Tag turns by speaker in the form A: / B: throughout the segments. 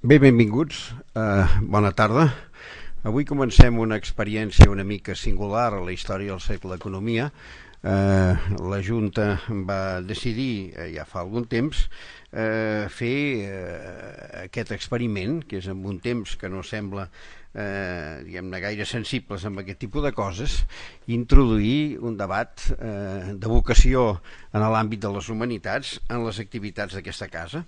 A: Bé, benvinguts, bona tarda. Avui comencem una experiència una mica singular a la història del segle d'economia. La Junta va decidir, ja fa algun temps, fer aquest experiment, que és en un temps que no sembla diguem-ne gaire sensibles amb aquest tipus de coses, introduir un debat de vocació en l'àmbit de les humanitats en les activitats d'aquesta casa.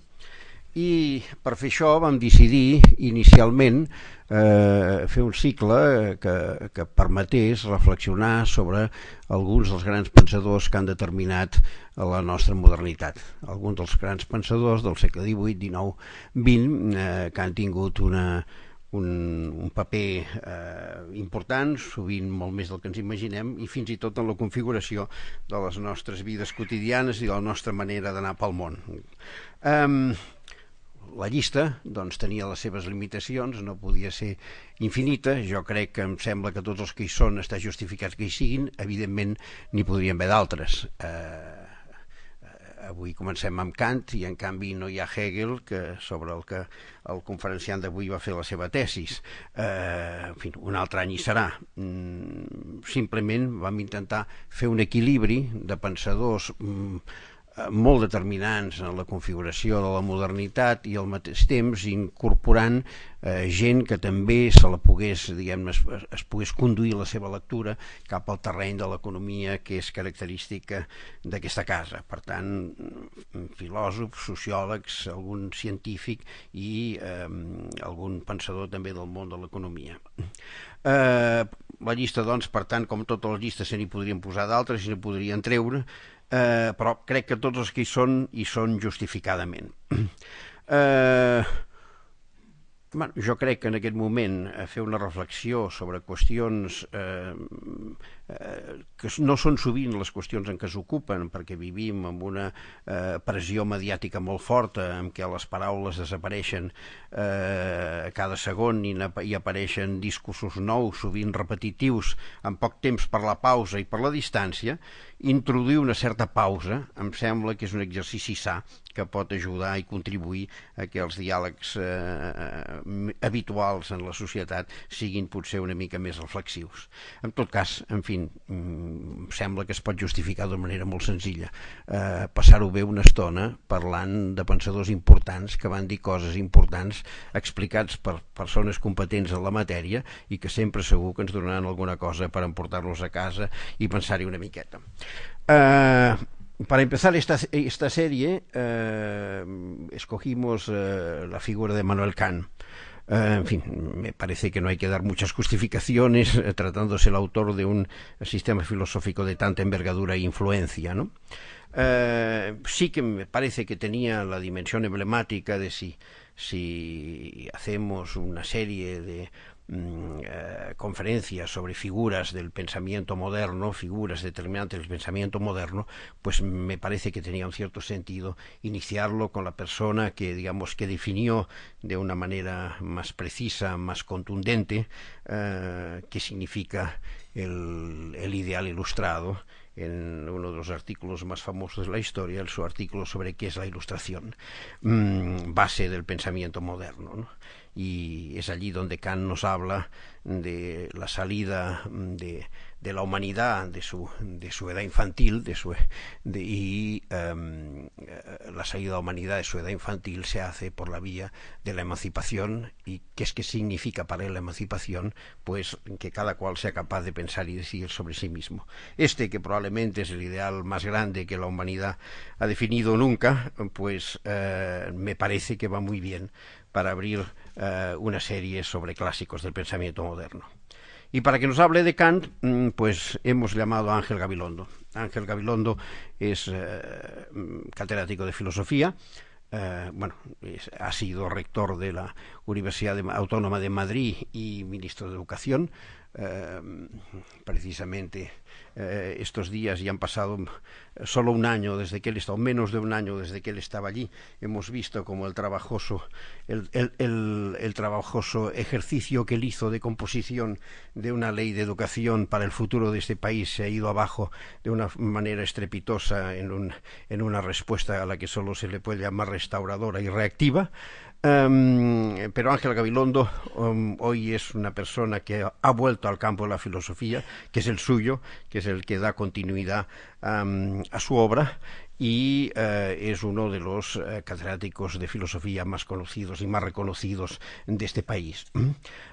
A: I per fer això vam decidir inicialment fer un cicle que permetés reflexionar sobre alguns dels grans pensadors que han determinat la nostra modernitat. Alguns dels grans pensadors del segle XVIII, XIX, XX que han tingut un paper important, sovint molt més del que ens imaginem, i fins i tot en la configuració de les nostres vides quotidianes i de la nostra manera d'anar pel món. La llista doncs, tenia les seves limitacions, no podia ser infinita. Jo crec que em sembla que tots els que hi són està justificats que hi siguin. Evidentment n'hi podrien haver d'altres. Avui comencem amb Kant i en canvi no hi ha Hegel, sobre el que el conferenciant d'avui va fer la seva tesis. En fi, un altre any hi serà. Simplement vam intentar fer un equilibri de pensadors molt determinants en la configuració de la modernitat i al mateix temps incorporant gent que també se la pogués, diguem-ne, es pogués conduir la seva lectura cap al terreny de l'economia que és característica d'aquesta casa. Per tant, filòsofs, sociòlegs, algun científic i algun pensador també del món de l'economia. La llista, doncs, per tant, com totes les llistes se n'hi podrien posar d'altres i se n'hi podrien treure, però crec que tots els que hi són justificadament. Jo crec que en aquest moment fer una reflexió sobre qüestions que no són sovint les qüestions en què s'ocupen, perquè vivim amb una pressió mediàtica molt forta en què les paraules desapareixen cada segon i apareixen discursos nous, sovint repetitius, en poc temps per la pausa i per la distància. Introduir una certa pausa em sembla que és un exercici sa que pot ajudar i contribuir a que els diàlegs habituals en la societat siguin potser una mica més reflexius. En tot cas, en fi, em sembla que es pot justificar d'una manera molt senzilla. Passar-ho bé una estona parlant de pensadors importants que van dir coses importants explicats per persones competents en la matèria i que sempre segur que ens donaran alguna cosa per emportar-los a casa y pensar-hi una miqueta. Para empezar esta serie escogimos la figura de Immanuel Kant. En fin, me parece que no hay que dar muchas justificaciones tratándose el autor de un sistema filosófico de tanta envergadura e influencia, ¿no? Sí que me parece que tenía la dimensión emblemática de si hacemos una serie de conferencias sobre figuras del pensamiento moderno, figuras determinantes del pensamiento moderno, pues me parece que tenía un cierto sentido iniciarlo con la persona que, digamos, que definió de una manera más precisa, más contundente, qué significa el ideal ilustrado, en uno de los artículos más famosos de la historia, su artículo sobre qué es la ilustración, base del pensamiento moderno, ¿no? Y es allí donde Kant nos habla de la salida de la humanidad de su edad infantil la salida de la humanidad de su edad infantil se hace por la vía de la emancipación. ¿Y qué es que significa para él la emancipación? Pues que cada cual sea capaz de pensar y decidir sobre sí mismo. Que probablemente es el ideal más grande que la humanidad ha definido nunca, pues me parece que va muy bien para abrir una serie sobre clásicos del pensamiento moderno. Y para que nos hable de Kant, pues hemos llamado a Ángel Gabilondo. Ángel Gabilondo es catedrático de filosofía, ha sido rector de la Universidad Autónoma de Madrid y ministro de Educación. Precisamente estos días, y han pasado solo un año desde que él estaba, menos de un año desde que él estaba allí, hemos visto como el trabajoso ejercicio que él hizo de composición de una ley de educación para el futuro de este país se ha ido abajo de una manera estrepitosa en una respuesta a la que solo se le puede llamar restauradora y reactiva. Pero Ángel Gabilondo hoy es una persona que ha vuelto al campo de la filosofía, que es el suyo, que es el que da continuidad a su obra, y es uno de los catedráticos de filosofía más conocidos y más reconocidos de este país.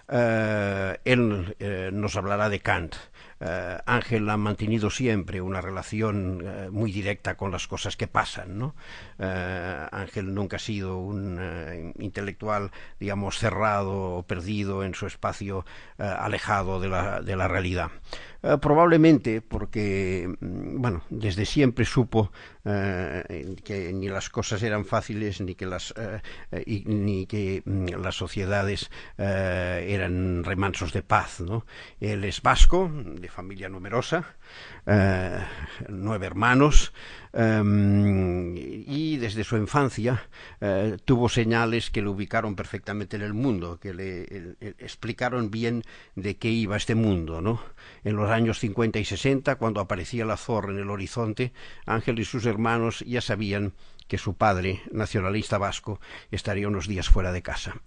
A: Él nos hablará de Kant. Ángel ha mantenido siempre una relación muy directa con las cosas que pasan, ¿no? Ángel nunca ha sido un intelectual, digamos, cerrado o perdido en su espacio, alejado de la realidad. Probablemente porque, bueno, desde siempre supo que ni las cosas eran fáciles ni que las sociedades eran remansos de paz, ¿no? Él es vasco, de familia numerosa, 9 hermanos, y desde su infancia tuvo señales que le ubicaron perfectamente en el mundo, que le explicaron bien de qué iba este mundo, ¿no? En los años 50 y 60, cuando aparecía la zorra en el horizonte, Ángel y sus hermanos ya sabían que su padre, nacionalista vasco, estaría unos días fuera de casa.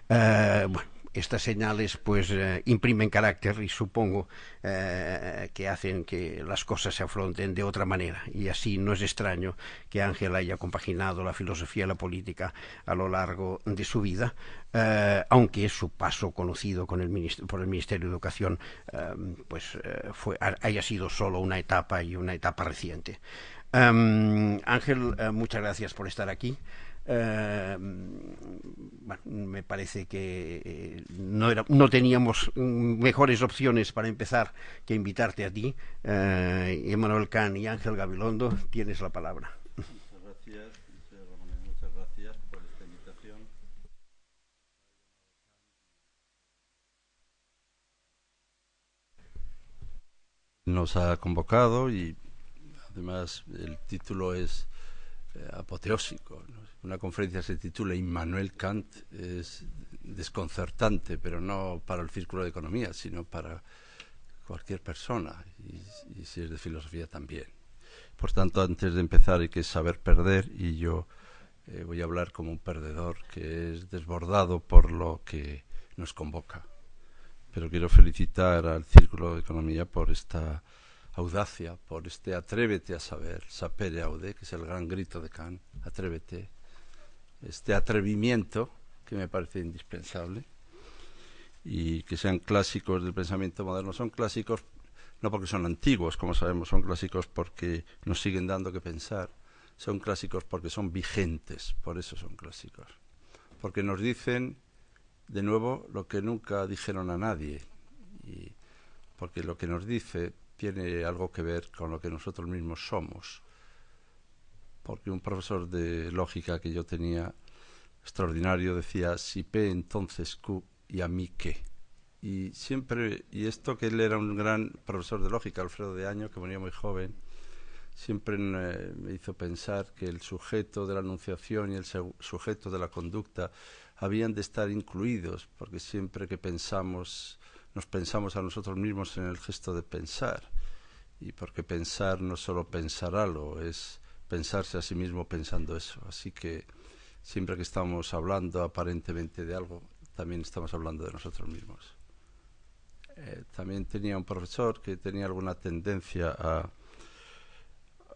A: Bueno, estas señales pues imprimen carácter y supongo que hacen que las cosas se afronten de otra manera, y así no es extraño que Ángel haya compaginado la filosofía y la política a lo largo de su vida, aunque su paso conocido por el Ministerio de Educación haya sido solo una etapa y una etapa reciente. Ángel, muchas gracias por estar aquí. Bueno, me parece que no teníamos mejores opciones para empezar que invitarte a ti. Emmanuel Kant y Ángel Gabilondo, tienes la palabra.
B: Muchas gracias, muchas gracias por esta invitación. Nos ha convocado y además el título es apoteósico, ¿no? Una conferencia se titula Immanuel Kant, es desconcertante, pero no para el círculo de economía, sino para cualquier persona, y si es de filosofía también. Por tanto, antes de empezar hay que saber perder, y yo voy a hablar como un perdedor que es desbordado por lo que nos convoca. Pero quiero felicitar al Círculo de Economía por esta audacia, por este atrévete a saber, sapere aude, que es el gran grito de Kant, atrévete, este atrevimiento que me parece indispensable, y que sean clásicos del pensamiento moderno. Son clásicos no porque son antiguos, como sabemos, son clásicos porque nos siguen dando que pensar, son clásicos porque son vigentes, por eso son clásicos, porque nos dicen de nuevo lo que nunca dijeron a nadie, y porque lo que nos dice tiene algo que ver con lo que nosotros mismos somos. Porque un profesor de lógica que yo tenía, extraordinario, decía, si P entonces Q y a mí qué. Y siempre, y esto que él era un gran profesor de lógica, Alfredo de Año, que venía muy joven, siempre me hizo pensar que el sujeto de la enunciación y el sujeto de la conducta habían de estar incluidos, porque siempre que pensamos, nos pensamos a nosotros mismos en el gesto de pensar, y porque pensar no solo pensar algo, es pensarse a sí mismo pensando eso. Así que siempre que estamos hablando aparentemente de algo, también estamos hablando de nosotros mismos. También tenía un profesor que tenía alguna tendencia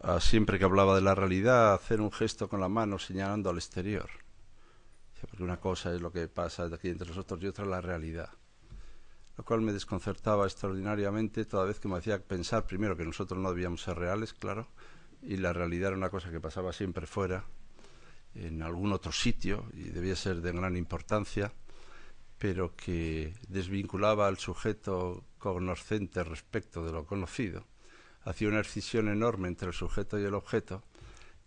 B: a siempre que hablaba de la realidad, hacer un gesto con la mano señalando al exterior. Porque una cosa es lo que pasa aquí entre nosotros y otra la realidad. Lo cual me desconcertaba extraordinariamente toda vez que me hacía pensar, primero, que nosotros no debíamos ser reales, claro, y la realidad era una cosa que pasaba siempre fuera, en algún otro sitio, y debía ser de gran importancia, pero que desvinculaba al sujeto cognoscente respecto de lo conocido. Hacía una escisión enorme entre el sujeto y el objeto,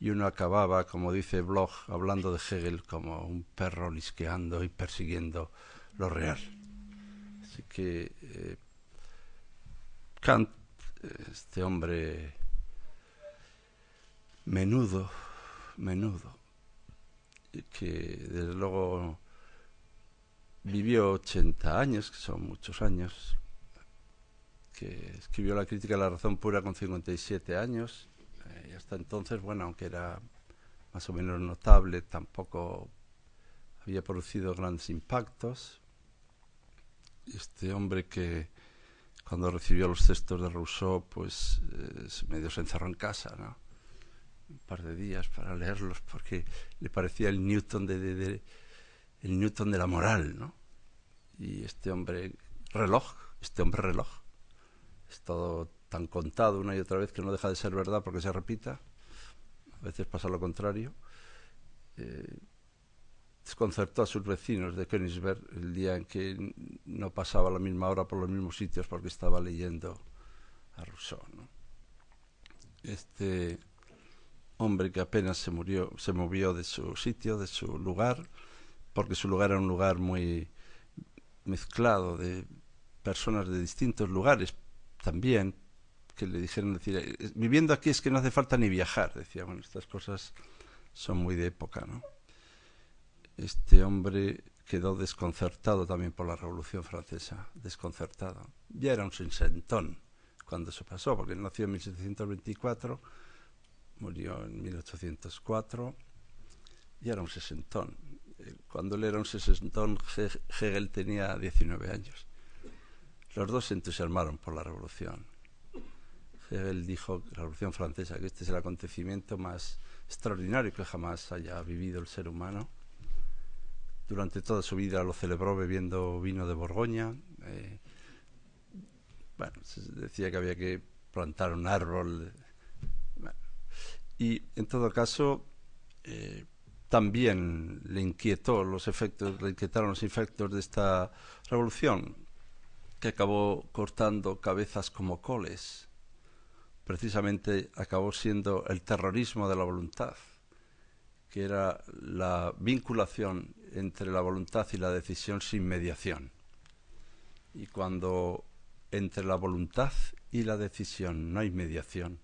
B: y uno acababa, como dice Bloch, hablando de Hegel, como un perro lisqueando y persiguiendo lo real. Así que Kant este hombre menudo, que desde luego vivió 80 años, que son muchos años, que escribió la Crítica de la Razón Pura con 57 años, y hasta entonces, bueno, aunque era más o menos notable, tampoco había producido grandes impactos. Este hombre que cuando recibió los textos de Rousseau, pues medio se encerró en casa, ¿no? Un par de días para leerlos, porque le parecía el Newton el Newton de la moral, ¿no? Y este hombre reloj, es todo tan contado una y otra vez que no deja de ser verdad porque se repita. A veces pasa lo contrario. Desconcertó a sus vecinos de Königsberg el día en que no pasaba a la misma hora por los mismos sitios porque estaba leyendo a Rousseau, ¿no? Este hombre que apenas se movió de su sitio, de su lugar, porque su lugar era un lugar muy mezclado de personas de distintos lugares también, que le dijeron, decir, viviendo aquí es que no hace falta ni viajar. Decía, bueno, estas cosas son muy de época, ¿no? Este hombre quedó desconcertado también por la Revolución Francesa, desconcertado. Ya era un sesentón cuando eso pasó, porque él nació en 1724, murió en 1804, y era un sesentón. Cuando él era un sesentón, Hegel tenía 19 años. Los dos se entusiasmaron por la Revolución. Hegel dijo, la Revolución Francesa, que este es el acontecimiento más extraordinario que jamás haya vivido el ser humano. Durante toda su vida lo celebró bebiendo vino de Borgoña. Bueno, se decía que había que plantar un árbol. Bueno, y en todo caso, también le inquietaron los efectos de esta revolución, que acabó cortando cabezas como coles. Precisamente acabó siendo el terrorismo de la voluntad, que era la vinculación entre la voluntad y la decisión sin mediación. Y cuando entre la voluntad y la decisión no hay mediación,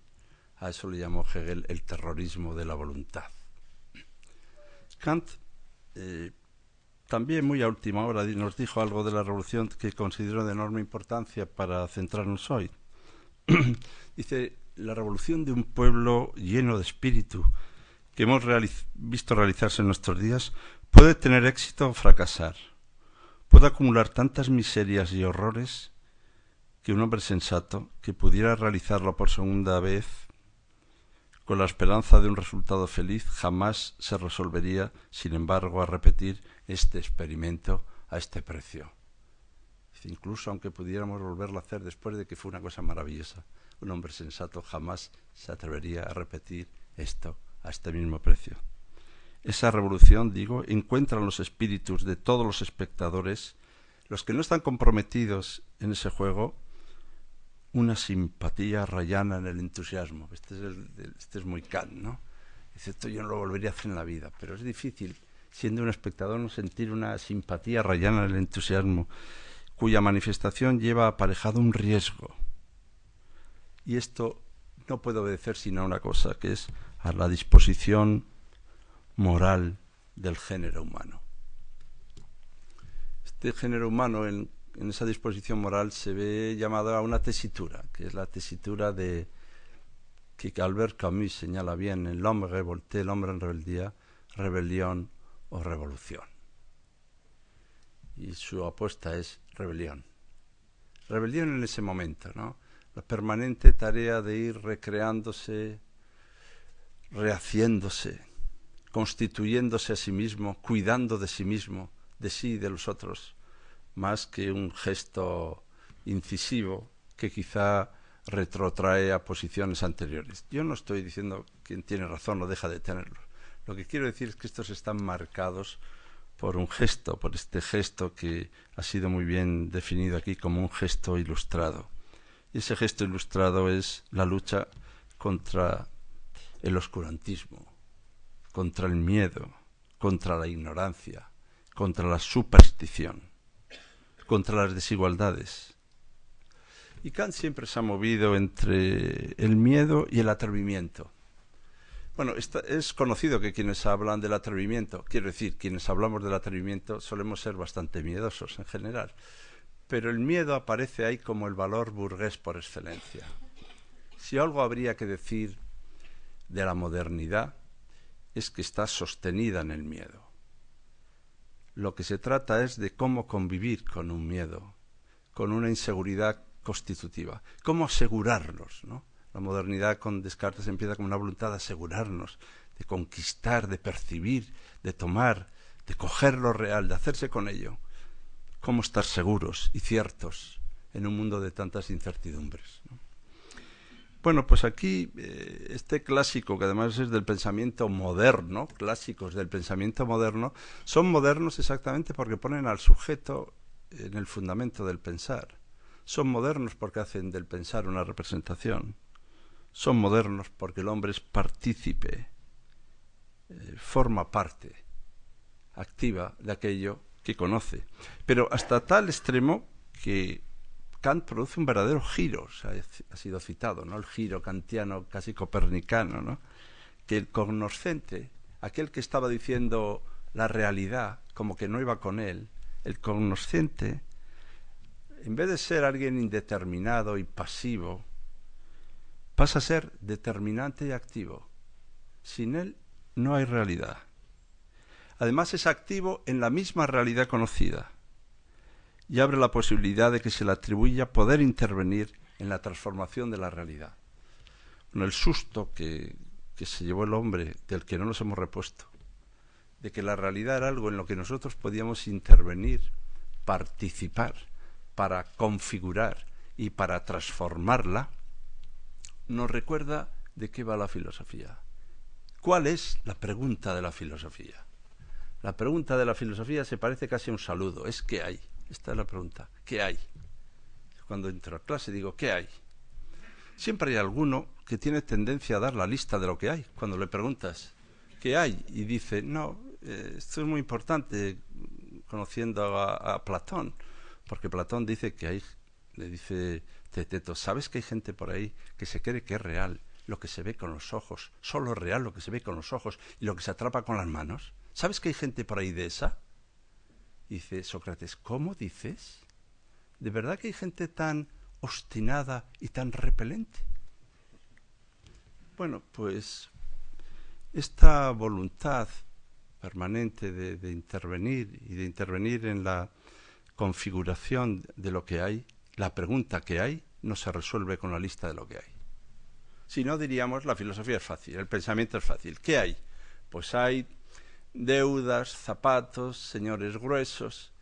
B: a eso le llamó Hegel el terrorismo de la voluntad. Kant también muy a última hora nos dijo algo de la revolución que consideró de enorme importancia para centrarnos hoy. Dice, la revolución de un pueblo lleno de espíritu que hemos visto realizarse en nuestros días puede tener éxito o fracasar. Puede acumular tantas miserias y horrores que un hombre sensato que pudiera realizarlo por segunda vez con la esperanza de un resultado feliz jamás se resolvería, sin embargo, a repetir este experimento a este precio. Incluso aunque pudiéramos volverlo a hacer después de que fue una cosa maravillosa, un hombre sensato jamás se atrevería a repetir esto a este mismo precio. Esa revolución, digo, encuentra en los espíritus de todos los espectadores, los que no están comprometidos en ese juego, una simpatía rayana en el entusiasmo. Este es muy Kant, ¿no? Dice, esto yo no lo volvería a hacer en la vida, pero es difícil, siendo un espectador, no sentir una simpatía rayana en el entusiasmo, cuya manifestación lleva aparejado un riesgo. Y esto no puede obedecer sino a una cosa, que es a la disposición moral del género humano. Este género humano, en esa disposición moral, se ve llamado a una tesitura, que es la tesitura de que Albert Camus señala bien en L'homme révolté, el hombre en rebeldía, rebelión o revolución. Y su apuesta es rebelión. Rebelión en ese momento, ¿no? La permanente tarea de ir recreándose, rehaciéndose, constituyéndose a sí mismo, cuidando de sí mismo, de sí y de los otros, más que un gesto incisivo que quizá retrotrae a posiciones anteriores. Yo no estoy diciendo quien tiene razón o deja de tenerlo. Lo que quiero decir es que estos están marcados por un gesto, por este gesto que ha sido muy bien definido aquí como un gesto ilustrado. Y ese gesto ilustrado es la lucha contra el oscurantismo, contra el miedo, contra la ignorancia, contra la superstición, contra las desigualdades. Y Kant siempre se ha movido entre el miedo y el atrevimiento. Bueno, es conocido que quienes hablan del atrevimiento, quiero decir, quienes hablamos del atrevimiento solemos ser bastante miedosos en general, pero el miedo aparece ahí como el valor burgués por excelencia. Si algo habría que decir de la modernidad es que está sostenida en el miedo. Lo que se trata es de cómo convivir con un miedo, con una inseguridad constitutiva, cómo asegurarnos, ¿no? La modernidad con Descartes empieza como una voluntad de asegurarnos, de conquistar, de percibir, de tomar, de coger lo real, de hacerse con ello. Cómo estar seguros y ciertos en un mundo de tantas incertidumbres, ¿no? Bueno, pues aquí este clásico, que además es del pensamiento moderno, clásicos del pensamiento moderno, son modernos exactamente porque ponen al sujeto en el fundamento del pensar. Son modernos porque hacen del pensar una representación. Son modernos porque el hombre es partícipe, forma parte activa de aquello que conoce. Pero hasta tal extremo que Kant produce un verdadero giro, o sea, ha sido citado, ¿no? El giro kantiano casi copernicano, ¿no? Que el cognoscente, aquel que estaba diciendo la realidad como que no iba con él, el cognoscente, en vez de ser alguien indeterminado y pasivo, pasa a ser determinante y activo. Sin él no hay realidad. Además es activo en la misma realidad conocida y abre la posibilidad de que se le atribuya poder intervenir en la transformación de la realidad. Bueno, el susto que se llevó el hombre, del que no nos hemos repuesto, de que la realidad era algo en lo que nosotros podíamos intervenir, participar, para configurar y para transformarla, nos recuerda de qué va la filosofía. ¿Cuál es la pregunta de la filosofía? La pregunta de la filosofía se parece casi a un saludo, es ¿qué hay? Esta es la pregunta, ¿qué hay? Cuando entro a clase digo, ¿qué hay? Siempre hay alguno que tiene tendencia a dar la lista de lo que hay. Cuando le preguntas, ¿qué hay? Y dice, no, esto es muy importante, conociendo a Platón, porque Platón dice que hay, le dice Teteto, ¿sabes que hay gente por ahí que se cree que es real lo que se ve con los ojos? Solo es real lo que se ve con los ojos y lo que se atrapa con las manos. ¿Sabes que hay gente por ahí de esa? Dice Sócrates, ¿cómo dices? ¿De verdad que hay gente tan obstinada y tan repelente? Bueno, pues esta voluntad permanente de intervenir y de intervenir en la configuración de lo que hay, la pregunta que hay, no se resuelve con la lista de lo que hay. Si no, diríamos, la filosofía es fácil, el pensamiento es fácil. ¿Qué hay? Pues hay deudas, zapatos, señores gruesos,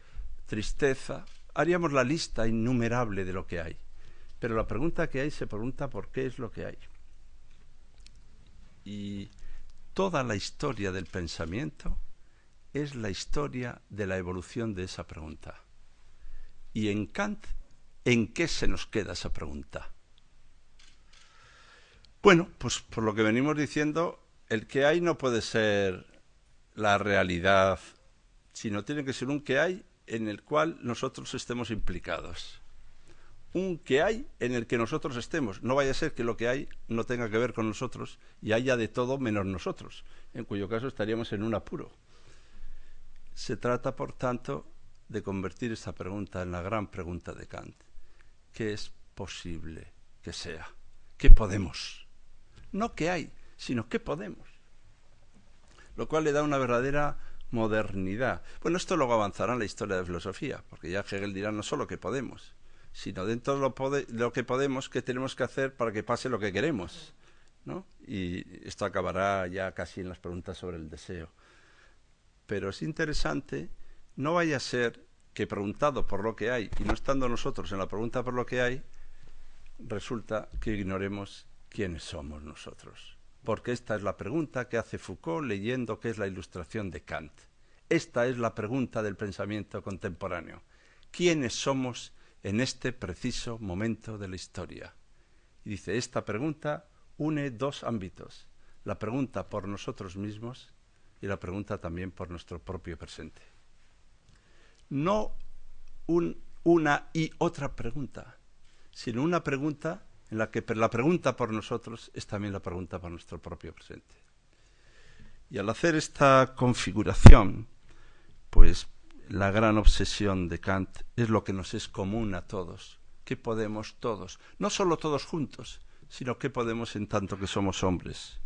B: tristeza. Haríamos la lista innumerable de lo que hay. Pero la pregunta que hay se pregunta por qué es lo que hay. Y toda la historia del pensamiento es la historia de la evolución de esa pregunta. Y en Kant, ¿en qué se nos queda esa pregunta? Bueno, pues por lo que venimos diciendo, el que hay no puede ser la realidad, sino tiene que ser un que hay en el cual nosotros estemos implicados. Un que hay en el que nosotros estemos. No vaya a ser que lo que hay no tenga que ver con nosotros y haya de todo menos nosotros, en cuyo caso estaríamos en un apuro. Se trata, por tanto, de convertir esta pregunta en la gran pregunta de Kant. ¿Qué es posible que sea? ¿Qué podemos? No qué hay, sino qué podemos. Lo cual le da una verdadera modernidad. Bueno, esto luego avanzará en la historia de la filosofía, porque ya Hegel dirá no solo que podemos, sino dentro de lo que podemos, qué tenemos que hacer para que pase lo que queremos, ¿no? Y esto acabará ya casi en las preguntas sobre el deseo. Pero es interesante, no vaya a ser que preguntado por lo que hay y no estando nosotros en la pregunta por lo que hay, resulta que ignoremos quiénes somos nosotros. Porque esta es la pregunta que hace Foucault leyendo qué es la Ilustración de Kant. Esta es la pregunta del pensamiento contemporáneo. ¿Quiénes somos en este preciso momento de la historia? Y dice, esta pregunta une dos ámbitos. La pregunta por nosotros mismos y la pregunta también por nuestro propio presente. No una y otra pregunta, sino una pregunta en la que la pregunta por nosotros es también la pregunta por nuestro propio presente. Y al hacer esta configuración, pues la gran obsesión de Kant es lo que nos es común a todos, que podemos todos, no solo todos juntos, sino que podemos en tanto que somos hombres.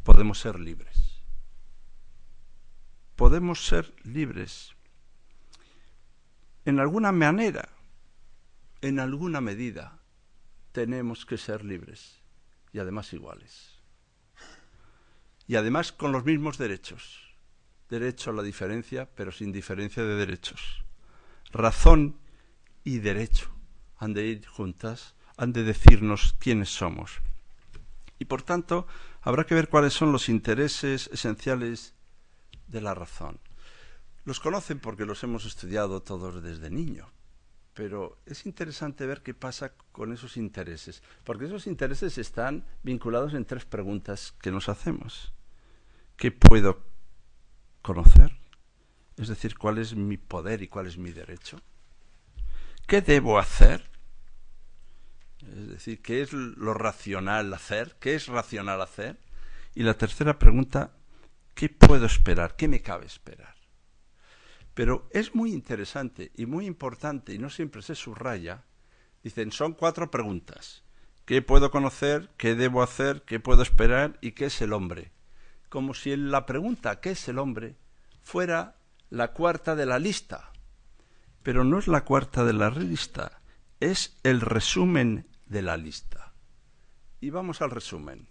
B: Podemos ser libres. Podemos ser libres. En alguna manera, en alguna medida, tenemos que ser libres y además iguales. Y además con los mismos derechos. Derecho a la diferencia, pero sin diferencia de derechos. Razón y derecho han de ir juntas, han de decirnos quiénes somos. Y por tanto, habrá que ver cuáles son los intereses esenciales de la razón. Los conocen porque los hemos estudiado todos desde niño, pero es interesante ver qué pasa con esos intereses, porque esos intereses están vinculados en tres preguntas que nos hacemos. ¿Qué puedo conocer? Es decir, ¿cuál es mi poder y cuál es mi derecho? ¿Qué debo hacer? Es decir, ¿qué es lo racional hacer? ¿Qué es racional hacer? Y la tercera pregunta, ¿qué puedo esperar? ¿Qué me cabe esperar? Pero es muy interesante y muy importante, y no siempre se subraya. Dicen, son 4 preguntas. ¿Qué puedo conocer? ¿Qué debo hacer? ¿Qué puedo esperar? ¿Y qué es el hombre? Como si la pregunta ¿qué es el hombre? Fuera la cuarta de la lista. Pero no es la cuarta de la lista, es el resumen de la lista. Y vamos al resumen.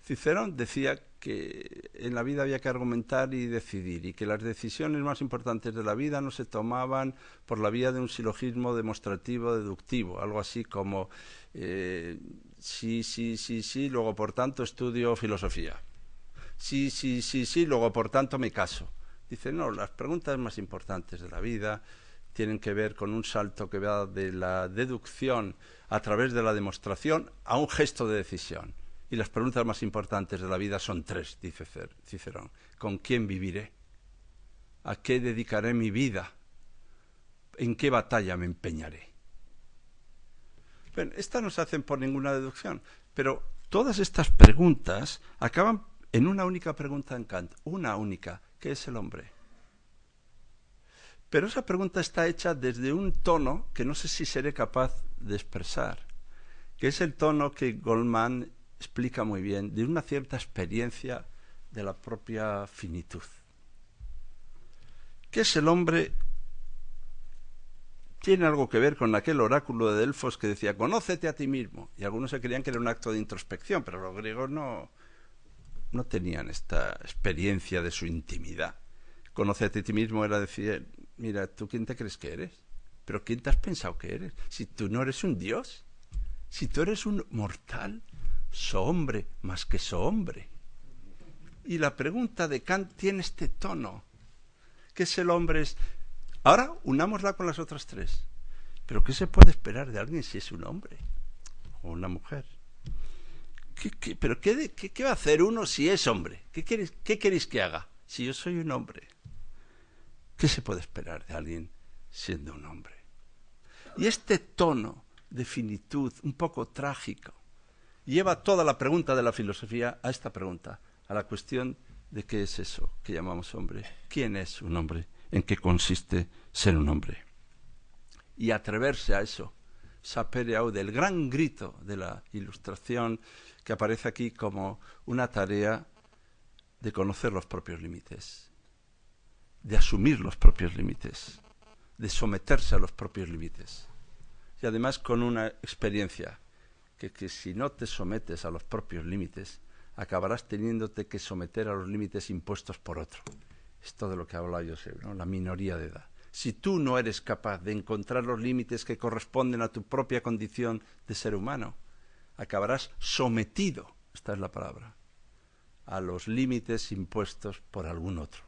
B: Cicerón decía que en la vida había que argumentar y decidir, y que las decisiones más importantes de la vida no se tomaban por la vía de un silogismo demostrativo deductivo, algo así como sí, luego por tanto estudio filosofía. Sí, luego por tanto me caso. Dice, no, las preguntas más importantes de la vida tienen que ver con un salto que va de la deducción a través de la demostración a un gesto de decisión. Y las preguntas más importantes de la vida son 3, dice Cicerón. ¿Con quién viviré? ¿A qué dedicaré mi vida? ¿En qué batalla me empeñaré? Bueno, estas no se hacen por ninguna deducción, pero todas estas preguntas acaban en una única pregunta en Kant, una única, ¿qué es el hombre? Pero esa pregunta está hecha desde un tono que no sé si seré capaz de expresar, que es el tono que Goldman explica muy bien, de una cierta experiencia de la propia finitud. ¿Qué es el hombre? Tiene algo que ver con aquel oráculo de Delfos que decía, conócete a ti mismo. Y algunos se creían que era un acto de introspección, pero los griegos no tenían esta experiencia de su intimidad. Conócete a ti mismo era decir, mira, ¿tú quién te crees que eres? ¿Pero quién te has pensado que eres? Si tú no eres un dios, si tú eres un mortal, so hombre más que so hombre. Y la pregunta de Kant tiene este tono. ¿Qué es el hombre? Ahora unámosla con las otras 3. ¿Pero qué se puede esperar de alguien si es un hombre o una mujer? ¿Pero qué va a hacer uno si es hombre? ¿Qué queréis que haga si yo soy un hombre? ¿Qué se puede esperar de alguien siendo un hombre? Y este tono de finitud, un poco trágico, lleva toda la pregunta de la filosofía a esta pregunta, a la cuestión de qué es eso que llamamos hombre. ¿Quién es un hombre? ¿En qué consiste ser un hombre? Y atreverse a eso, sapere aude, el gran grito de la Ilustración que aparece aquí como una tarea de conocer los propios límites, de asumir los propios límites, de someterse a los propios límites. Y además con una experiencia que si no te sometes a los propios límites, acabarás teniéndote que someter a los límites impuestos por otro. Esto de lo que habla Joseph, ¿no? La minoría de edad. Si tú no eres capaz de encontrar los límites que corresponden a tu propia condición de ser humano, acabarás sometido, esta es la palabra, a los límites impuestos por algún otro.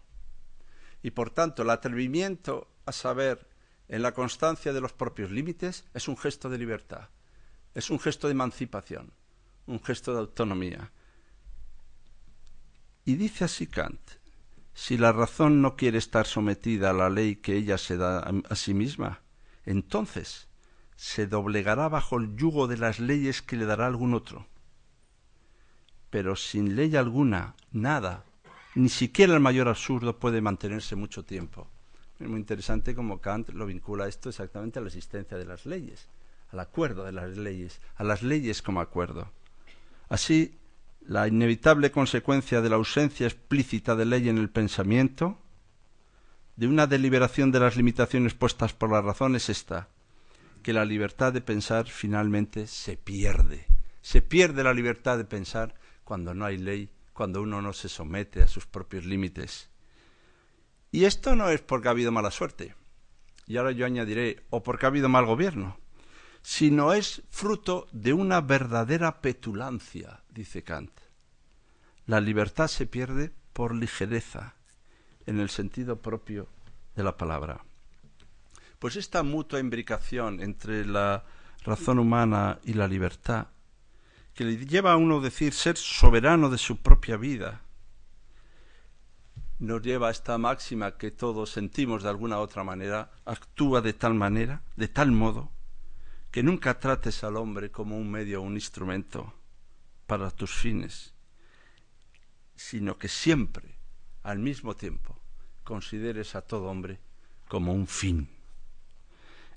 B: Y por tanto, el atrevimiento a saber en la constancia de los propios límites es un gesto de libertad, es un gesto de emancipación, un gesto de autonomía. Y dice así Kant, si la razón no quiere estar sometida a la ley que ella se da a sí misma, entonces se doblegará bajo el yugo de las leyes que le dará algún otro. Pero sin ley alguna, nada, ni siquiera el mayor absurdo puede mantenerse mucho tiempo. Es muy interesante cómo Kant lo vincula esto exactamente a la existencia de las leyes, al acuerdo de las leyes, a las leyes como acuerdo. Así, la inevitable consecuencia de la ausencia explícita de ley en el pensamiento, de una deliberación de las limitaciones puestas por la razón, es esta: que la libertad de pensar finalmente se pierde. Se pierde la libertad de pensar cuando no hay ley, cuando uno no se somete a sus propios límites. Y esto no es porque ha habido mala suerte, y ahora yo añadiré, o porque ha habido mal gobierno, sino es fruto de una verdadera petulancia, dice Kant. La libertad se pierde por ligereza, en el sentido propio de la palabra. Pues esta mutua imbricación entre la razón humana y la libertad, que le lleva a uno a decir ser soberano de su propia vida, nos lleva a esta máxima que todos sentimos de alguna u otra manera: actúa de tal manera, de tal modo, que nunca trates al hombre como un medio o un instrumento para tus fines, sino que siempre, al mismo tiempo, consideres a todo hombre como un fin.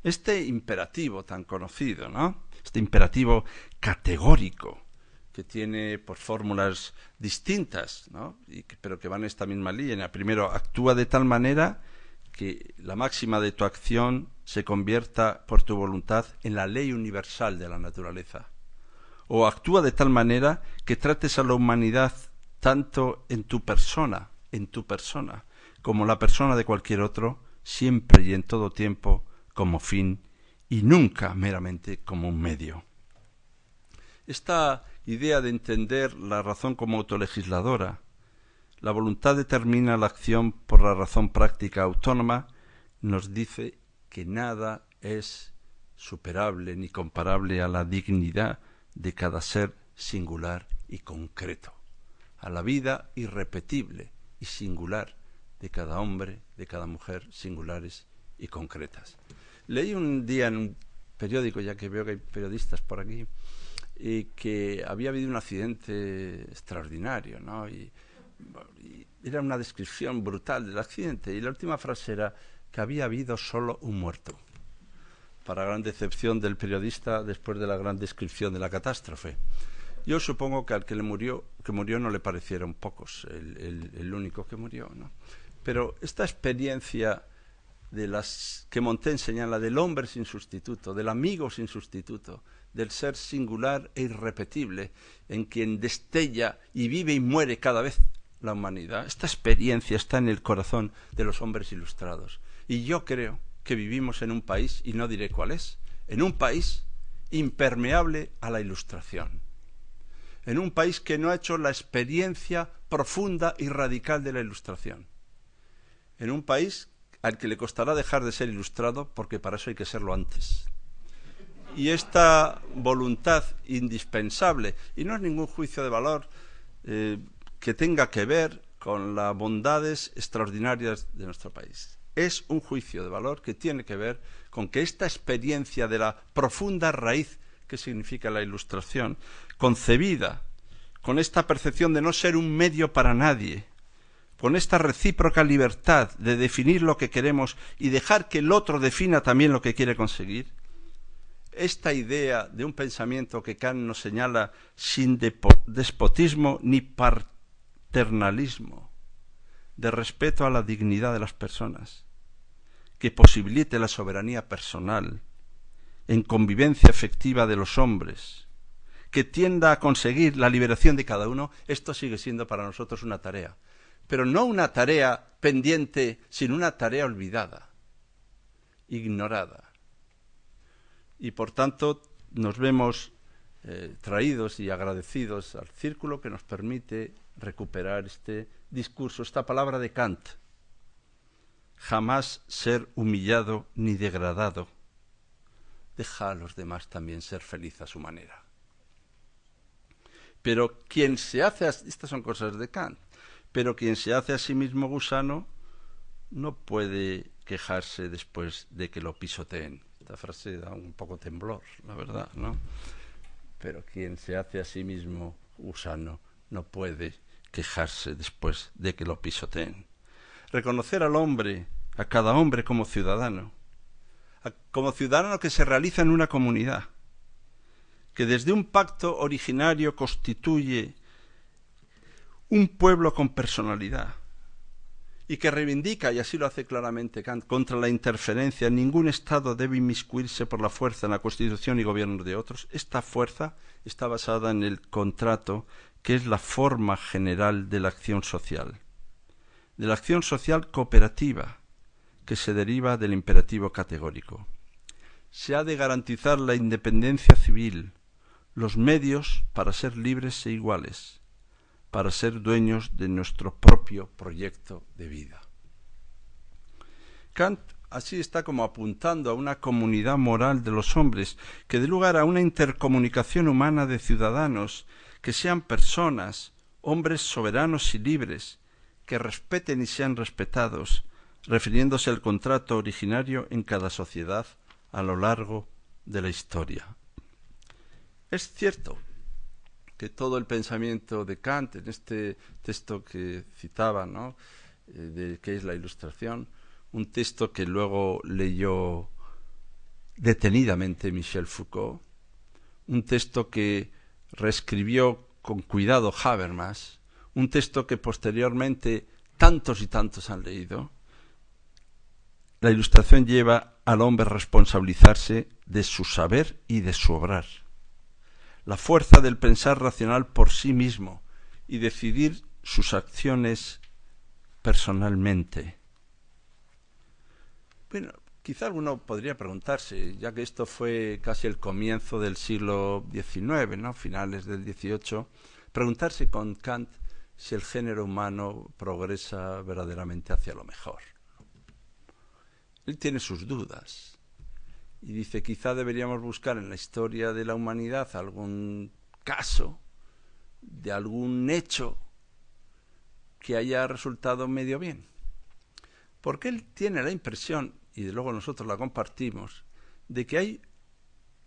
B: Este imperativo tan conocido, ¿no?, este imperativo categórico, que tiene por fórmulas distintas, ¿no?, pero que van en esta misma línea. Primero, actúa de tal manera que la máxima de tu acción se convierta por tu voluntad en la ley universal de la naturaleza. O actúa de tal manera que trates a la humanidad tanto en tu persona, como la persona de cualquier otro, siempre y en todo tiempo como fin y nunca meramente como un medio. Esta idea de entender la razón como autolegisladora, la voluntad determina la acción por la razón práctica autónoma, nos dice que nada es superable ni comparable a la dignidad de cada ser singular y concreto, a la vida irrepetible y singular de cada hombre, de cada mujer, singulares y concretas. Leí un día en un periódico, ya que veo que hay periodistas por aquí, que había habido un accidente extraordinario, ¿no? Y era una descripción brutal del accidente, y la última frase era que había habido solo un muerto, para gran decepción del periodista después de la gran descripción de la catástrofe. Yo supongo que al que murió no le parecieron pocos, el único que murió, ¿no? Pero esta experiencia de las que Montaigne señala, del hombre sin sustituto, del amigo sin sustituto, del ser singular e irrepetible, en quien destella y vive y muere cada vez la humanidad, esta experiencia está en el corazón de los hombres ilustrados. Y yo creo que vivimos en un país, y no diré cuál es, en un país impermeable a la ilustración, en un país que no ha hecho la experiencia profunda y radical de la ilustración, en un país al que le costará dejar de ser ilustrado, porque para eso hay que serlo antes. Y esta voluntad indispensable, y no es ningún juicio de valor que tenga que ver con las bondades extraordinarias de nuestro país, es un juicio de valor que tiene que ver con que esta experiencia de la profunda raíz que significa la ilustración, concebida con esta percepción de no ser un medio para nadie, con esta recíproca libertad de definir lo que queremos y dejar que el otro defina también lo que quiere conseguir, esta idea de un pensamiento que Kant nos señala sin despotismo ni paternalismo, de respeto a la dignidad de las personas, que posibilite la soberanía personal en convivencia efectiva de los hombres, que tienda a conseguir la liberación de cada uno, esto sigue siendo para nosotros una tarea. Pero no una tarea pendiente, sino una tarea olvidada, ignorada. Y por tanto nos vemos traídos y agradecidos al círculo que nos permite recuperar este discurso, esta palabra de Kant: jamás ser humillado ni degradado. Deja a los demás también ser feliz a su manera. Pero quien se hace, estas son cosas de Kant, pero quien se hace a sí mismo gusano no puede quejarse después de que lo pisoteen. Esta frase da un poco temblor, la verdad, ¿no? Pero quien se hace a sí mismo gusano no puede quejarse después de que lo pisoteen. Reconocer al hombre, a cada hombre como ciudadano que se realiza en una comunidad, que desde un pacto originario constituye un pueblo con personalidad y que reivindica, y así lo hace claramente Kant, contra la interferencia. Ningún Estado debe inmiscuirse por la fuerza en la constitución y gobierno de otros. Esta fuerza está basada en el contrato, que es la forma general de la acción social cooperativa, que se deriva del imperativo categórico. Se ha de garantizar la independencia civil, los medios para ser libres e iguales, para ser dueños de nuestro propio proyecto de vida. Kant así está como apuntando a una comunidad moral de los hombres que dé lugar a una intercomunicación humana de ciudadanos que sean personas, hombres soberanos y libres, que respeten y sean respetados, refiriéndose al contrato originario en cada sociedad a lo largo de la historia. Es cierto que todo el pensamiento de Kant, en este texto que citaba, ¿no?, de qué es la Ilustración, un texto que luego leyó detenidamente Michel Foucault, un texto que reescribió con cuidado Habermas, un texto que posteriormente tantos y tantos han leído. La Ilustración lleva al hombre a responsabilizarse de su saber y de su obrar. La fuerza del pensar racional por sí mismo y decidir sus acciones personalmente. Bueno, quizá alguno podría preguntarse, ya que esto fue casi el comienzo del siglo XIX, ¿no?, finales del XVIII, preguntarse con Kant si el género humano progresa verdaderamente hacia lo mejor. Él tiene sus dudas y dice, quizá deberíamos buscar en la historia de la humanidad algún caso de algún hecho que haya resultado medio bien. Porque él tiene la impresión, y de luego nosotros la compartimos, de que hay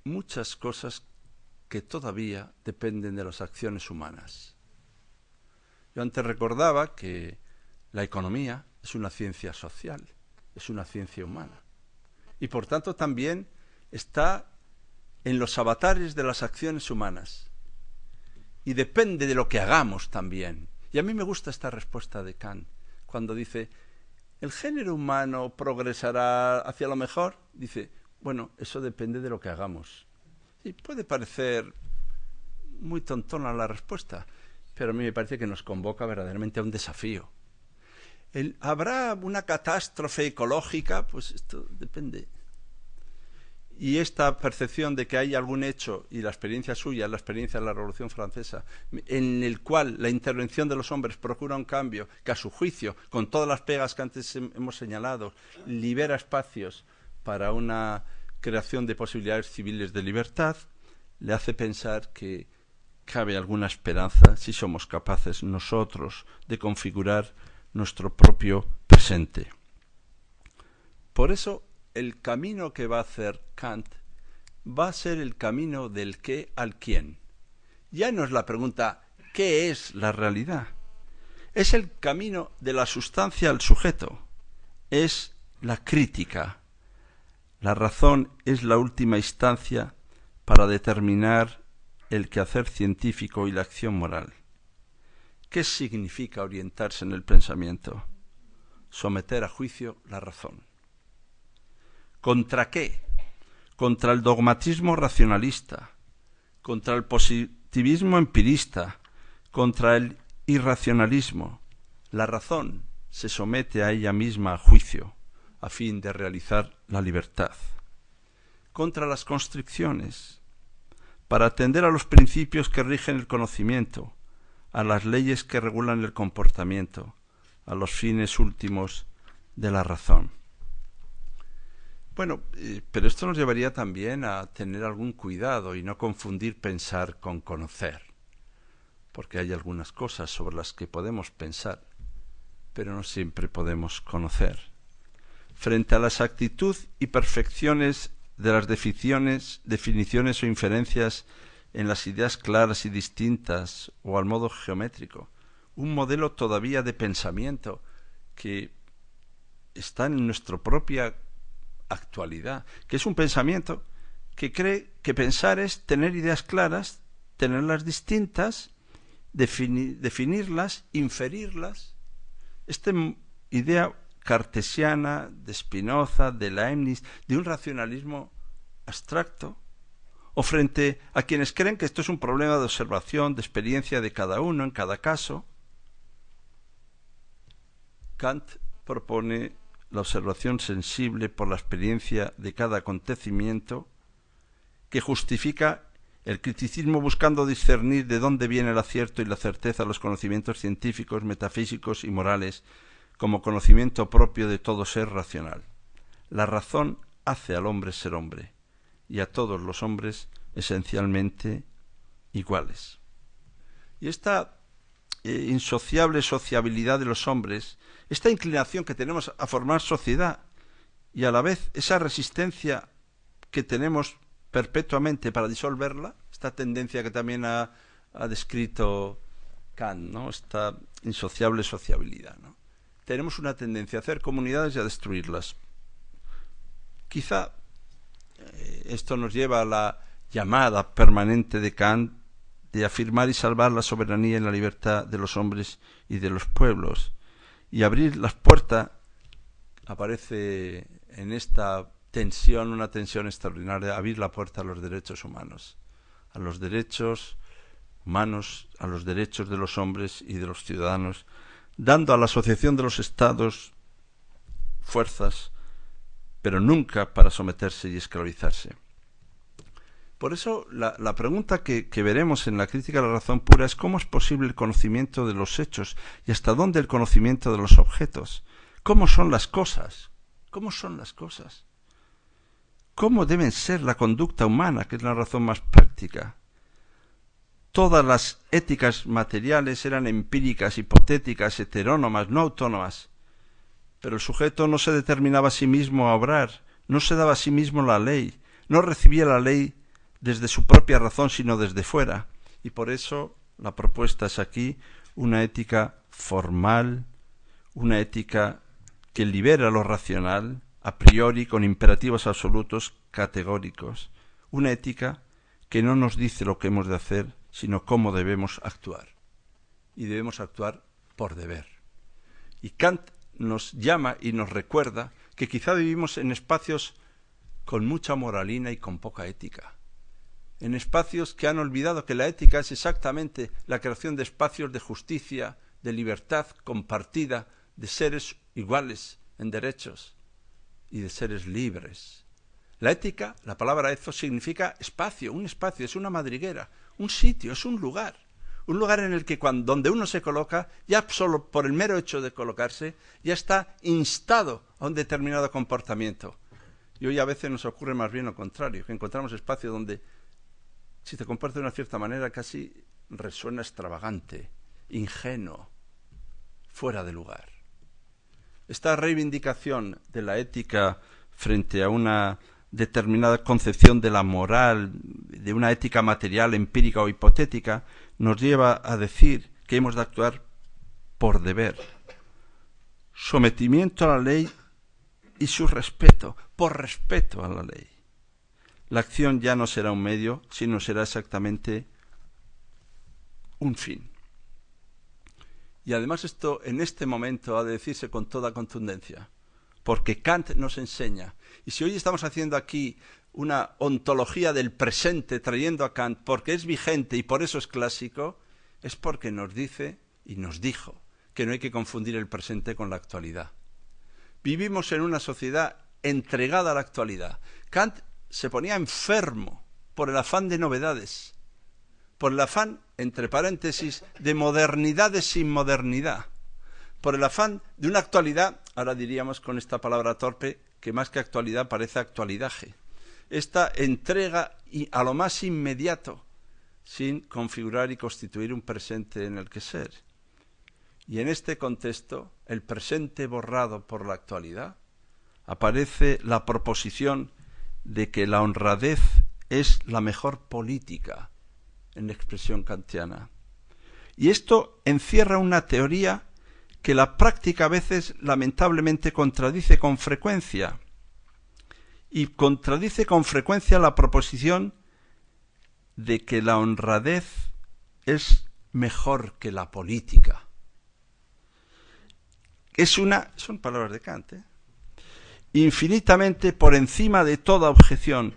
B: muchas cosas que todavía dependen de las acciones humanas. Yo antes recordaba que la economía es una ciencia social, es una ciencia humana. Y por tanto también está en los avatares de las acciones humanas. Y depende de lo que hagamos también. Y a mí me gusta esta respuesta de Kant, cuando dice, ¿el género humano progresará hacia lo mejor? Dice, bueno, eso depende de lo que hagamos. Y puede parecer muy tontona la respuesta, pero a mí me parece que nos convoca verdaderamente a un desafío. ¿Habrá una catástrofe ecológica? Pues esto depende. Y esta percepción de que hay algún hecho, y la experiencia suya, la experiencia de la Revolución Francesa, en el cual la intervención de los hombres procura un cambio que, a su juicio, con todas las pegas que antes hemos señalado, libera espacios para una creación de posibilidades civiles de libertad, le hace pensar que cabe alguna esperanza si somos capaces nosotros de configurar nuestro propio presente. Por eso, el camino que va a hacer Kant va a ser el camino del qué al quién. Ya no es la pregunta ¿qué es la realidad? Es el camino de la sustancia al sujeto. Es la crítica. La razón es la última instancia para determinar el quehacer científico y la acción moral. ¿Qué significa orientarse en el pensamiento? Someter a juicio la razón. ¿Contra qué? Contra el dogmatismo racionalista, contra el positivismo empirista, contra el irracionalismo. La razón se somete a ella misma a juicio, a fin de realizar la libertad. Contra las constricciones, para atender a los principios que rigen el conocimiento, a las leyes que regulan el comportamiento, a los fines últimos de la razón. Bueno, pero esto nos llevaría también a tener algún cuidado y no confundir pensar con conocer, porque hay algunas cosas sobre las que podemos pensar, pero no siempre podemos conocer. Frente a la exactitud y perfecciones de las definiciones o inferencias en las ideas claras y distintas o al modo geométrico. Un modelo todavía de pensamiento que está en nuestra propia actualidad, que es un pensamiento que cree que pensar es tener ideas claras, tenerlas distintas, definirlas, inferirlas. Esta idea cartesiana de Spinoza, de Leibniz, de un racionalismo abstracto, o frente a quienes creen que esto es un problema de observación, de experiencia de cada uno en cada caso, Kant propone la observación sensible por la experiencia de cada acontecimiento, que justifica el criticismo buscando discernir de dónde viene el acierto y la certeza de los conocimientos científicos, metafísicos y morales como conocimiento propio de todo ser racional. La razón hace al hombre ser hombre y a todos los hombres esencialmente iguales. Y esta insociable sociabilidad de los hombres, esta inclinación que tenemos a formar sociedad y a la vez esa resistencia que tenemos perpetuamente para disolverla, esta tendencia que también ha descrito Kant, ¿no? Esta insociable sociabilidad, ¿no? Tenemos una tendencia a hacer comunidades y a destruirlas. Quizá esto nos lleva a la llamada permanente de Kant de afirmar y salvar la soberanía y la libertad de los hombres y de los pueblos, y abrir las puertas. Aparece en esta tensión, una tensión extraordinaria, abrir la puerta a los derechos humanos, a los derechos humanos, a los derechos de los hombres y de los ciudadanos, dando a la asociación de los estados fuerzas, pero nunca para someterse y esclavizarse. Por eso la pregunta que veremos en la crítica de la razón pura es cómo es posible el conocimiento de los hechos y hasta dónde el conocimiento de los objetos. ¿Cómo son las cosas? ¿Cómo son las cosas? ¿Cómo deben ser la conducta humana, que es la razón más práctica? Todas las éticas materiales eran empíricas, hipotéticas, heterónomas, no autónomas. Pero el sujeto no se determinaba a sí mismo a obrar, no se daba a sí mismo la ley, no recibía la ley desde su propia razón, sino desde fuera. Y por eso la propuesta es aquí una ética formal, una ética que libera lo racional, a priori, con imperativos absolutos categóricos. Una ética que no nos dice lo que hemos de hacer, sino cómo debemos actuar. Y debemos actuar por deber. Y Kant nos llama y nos recuerda que quizá vivimos en espacios con mucha moralina y con poca ética. En espacios que han olvidado que la ética es exactamente la creación de espacios de justicia, de libertad compartida, de seres iguales en derechos y de seres libres. La ética, la palabra ethos, significa espacio, un espacio, es una madriguera, un sitio, es un lugar en el que donde uno se coloca, ya solo por el mero hecho de colocarse, ya está instado a un determinado comportamiento. Y hoy a veces nos ocurre más bien lo contrario, que encontramos espacios donde, si te comportas de una cierta manera, casi resuena extravagante, ingenuo, fuera de lugar. Esta reivindicación de la ética frente a una determinada concepción de la moral, de una ética material, empírica o hipotética, nos lleva a decir que hemos de actuar por deber. Sometimiento a la ley y su respeto, por respeto a la ley. La acción ya no será un medio, sino será exactamente un fin. Y además esto en este momento ha de decirse con toda contundencia, porque Kant nos enseña. Y si hoy estamos haciendo aquí una ontología del presente, trayendo a Kant porque es vigente y por eso es clásico, es porque nos dice y nos dijo que no hay que confundir el presente con la actualidad. Vivimos en una sociedad entregada a la actualidad. Kant se ponía enfermo por el afán de novedades, por el afán, entre paréntesis, de modernidades sin modernidad, por el afán de una actualidad, ahora diríamos con esta palabra torpe, que más que actualidad parece actualidaje. Esta entrega a lo más inmediato, sin configurar y constituir un presente en el que ser. Y en este contexto, el presente borrado por la actualidad, aparece la proposición de que la honradez es la mejor política, en expresión kantiana. Y esto encierra una teoría que la práctica a veces lamentablemente contradice con frecuencia. Y contradice con frecuencia la proposición de que la honradez es mejor que la política. Son palabras de Kant, infinitamente por encima de toda objeción.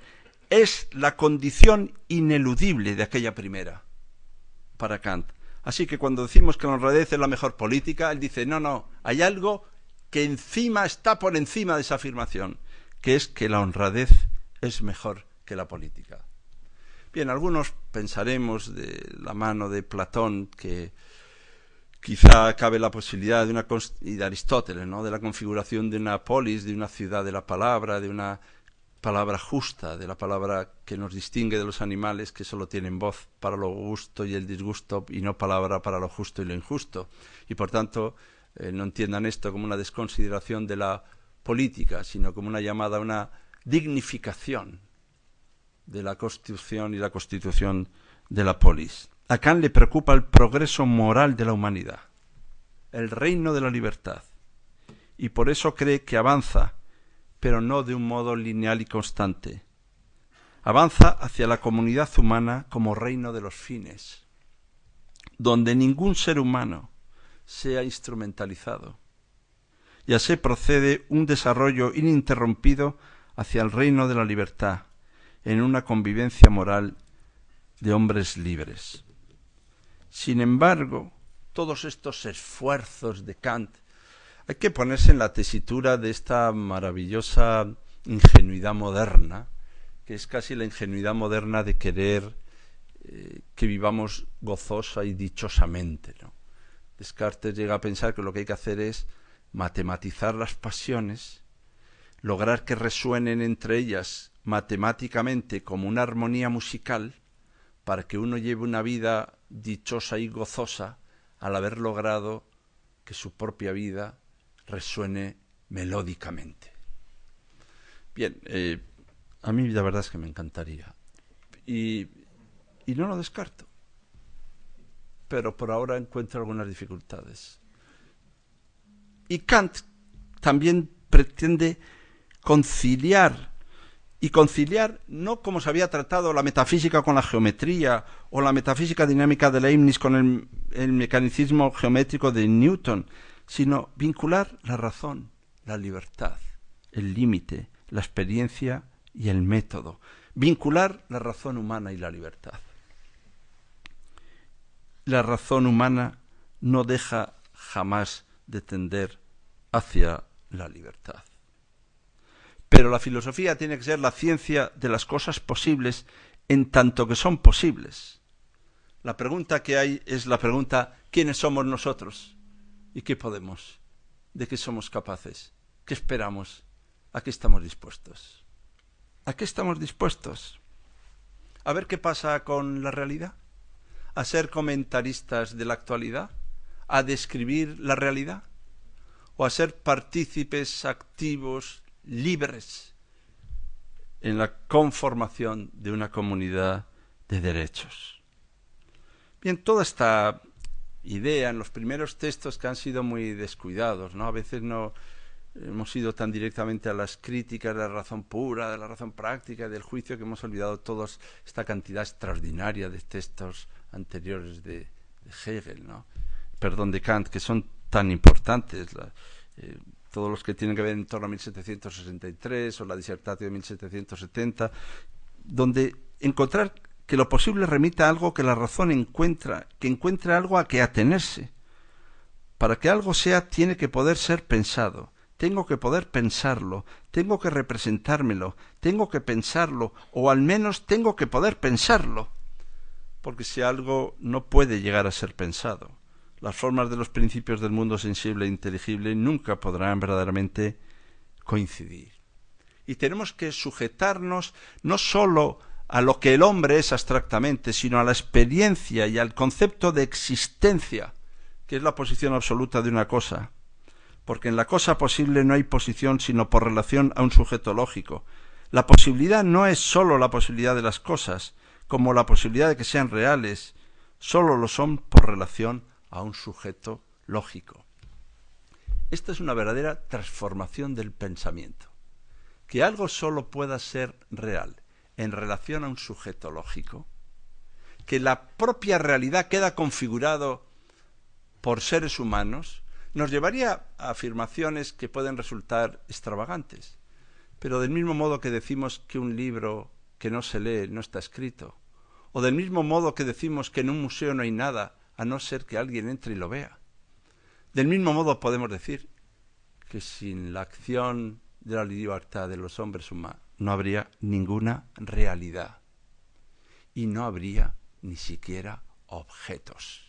B: Es la condición ineludible de aquella primera, para Kant. Así que cuando decimos que la honradez es la mejor política, él dice, no, hay algo que está por encima de esa afirmación, que es que la honradez es mejor que la política. Bien, algunos pensaremos de la mano de Platón que quizá cabe la posibilidad y de Aristóteles, ¿no?, de la configuración de una polis, de una ciudad de la palabra, de una palabra justa, de la palabra que nos distingue de los animales que solo tienen voz para lo gusto y el disgusto y no palabra para lo justo y lo injusto. Y por tanto, no entiendan esto como una desconsideración de la política, sino como una llamada a una dignificación de la Constitución y la constitución de la polis. A Kant le preocupa el progreso moral de la humanidad, el reino de la libertad, y por eso cree que avanza, pero no de un modo lineal y constante. Avanza hacia la comunidad humana como reino de los fines, donde ningún ser humano sea instrumentalizado. Y así procede un desarrollo ininterrumpido hacia el reino de la libertad, en una convivencia moral de hombres libres. Sin embargo, todos estos esfuerzos de Kant hay que ponerse en la tesitura de esta maravillosa ingenuidad moderna, que es casi la ingenuidad moderna de querer que vivamos gozosa y dichosamente, ¿no? Descartes llega a pensar que lo que hay que hacer es matematizar las pasiones, lograr que resuenen entre ellas matemáticamente como una armonía musical, para que uno lleve una vida dichosa y gozosa al haber logrado que su propia vida resuene melódicamente. Bien, a mí la verdad es que me encantaría. Y no lo descarto. Pero por ahora encuentro algunas dificultades. Y Kant también pretende conciliar no como se había tratado la metafísica con la geometría o la metafísica dinámica de Leibniz con el mecanicismo geométrico de Newton, sino vincular la razón, la libertad, el límite, la experiencia y el método. Vincular la razón humana y la libertad. La razón humana no deja jamás de tender hacia la libertad. Pero la filosofía tiene que ser la ciencia de las cosas posibles en tanto que son posibles. La pregunta que hay es la pregunta, ¿quiénes somos nosotros? ¿Y qué podemos? ¿De qué somos capaces? ¿Qué esperamos? ¿A qué estamos dispuestos? ¿A qué estamos dispuestos? ¿A ver qué pasa con la realidad? ¿A ser comentaristas de la actualidad? ¿A describir la realidad? ¿O a ser partícipes activos, libres, en la conformación de una comunidad de derechos? Bien, toda esta idea en los primeros textos que han sido muy descuidados, ¿no? A veces no hemos ido tan directamente a las críticas de la razón pura, de la razón práctica, del juicio, que hemos olvidado todos esta cantidad extraordinaria de textos anteriores de Hegel, ¿no? De Kant, que son tan importantes, todos los que tienen que ver en torno a 1763 o la Disertatio de 1770, donde encontrar que lo posible remita a algo que la razón encuentra, que encuentre algo a que atenerse. Para que algo sea, tiene que poder ser pensado. Tengo que poder pensarlo, tengo que representármelo, tengo que pensarlo, o al menos tengo que poder pensarlo. Porque si algo no puede llegar a ser pensado, las formas de los principios del mundo sensible e inteligible nunca podrán verdaderamente coincidir. Y tenemos que sujetarnos no sólo a lo que el hombre es abstractamente, sino a la experiencia y al concepto de existencia, que es la posición absoluta de una cosa. Porque en la cosa posible no hay posición sino por relación a un sujeto lógico. La posibilidad no es sólo la posibilidad de las cosas, como la posibilidad de que sean reales, sólo lo son por relación a un sujeto lógico. Esta es una verdadera transformación del pensamiento. Que algo sólo pueda ser real en relación a un sujeto lógico, que la propia realidad queda configurado por seres humanos, nos llevaría a afirmaciones que pueden resultar extravagantes. Pero del mismo modo que decimos que un libro que no se lee no está escrito, o del mismo modo que decimos que en un museo no hay nada, a no ser que alguien entre y lo vea. Del mismo modo podemos decir que sin la acción de la libertad de los hombres humanos no habría ninguna realidad y no habría ni siquiera objetos.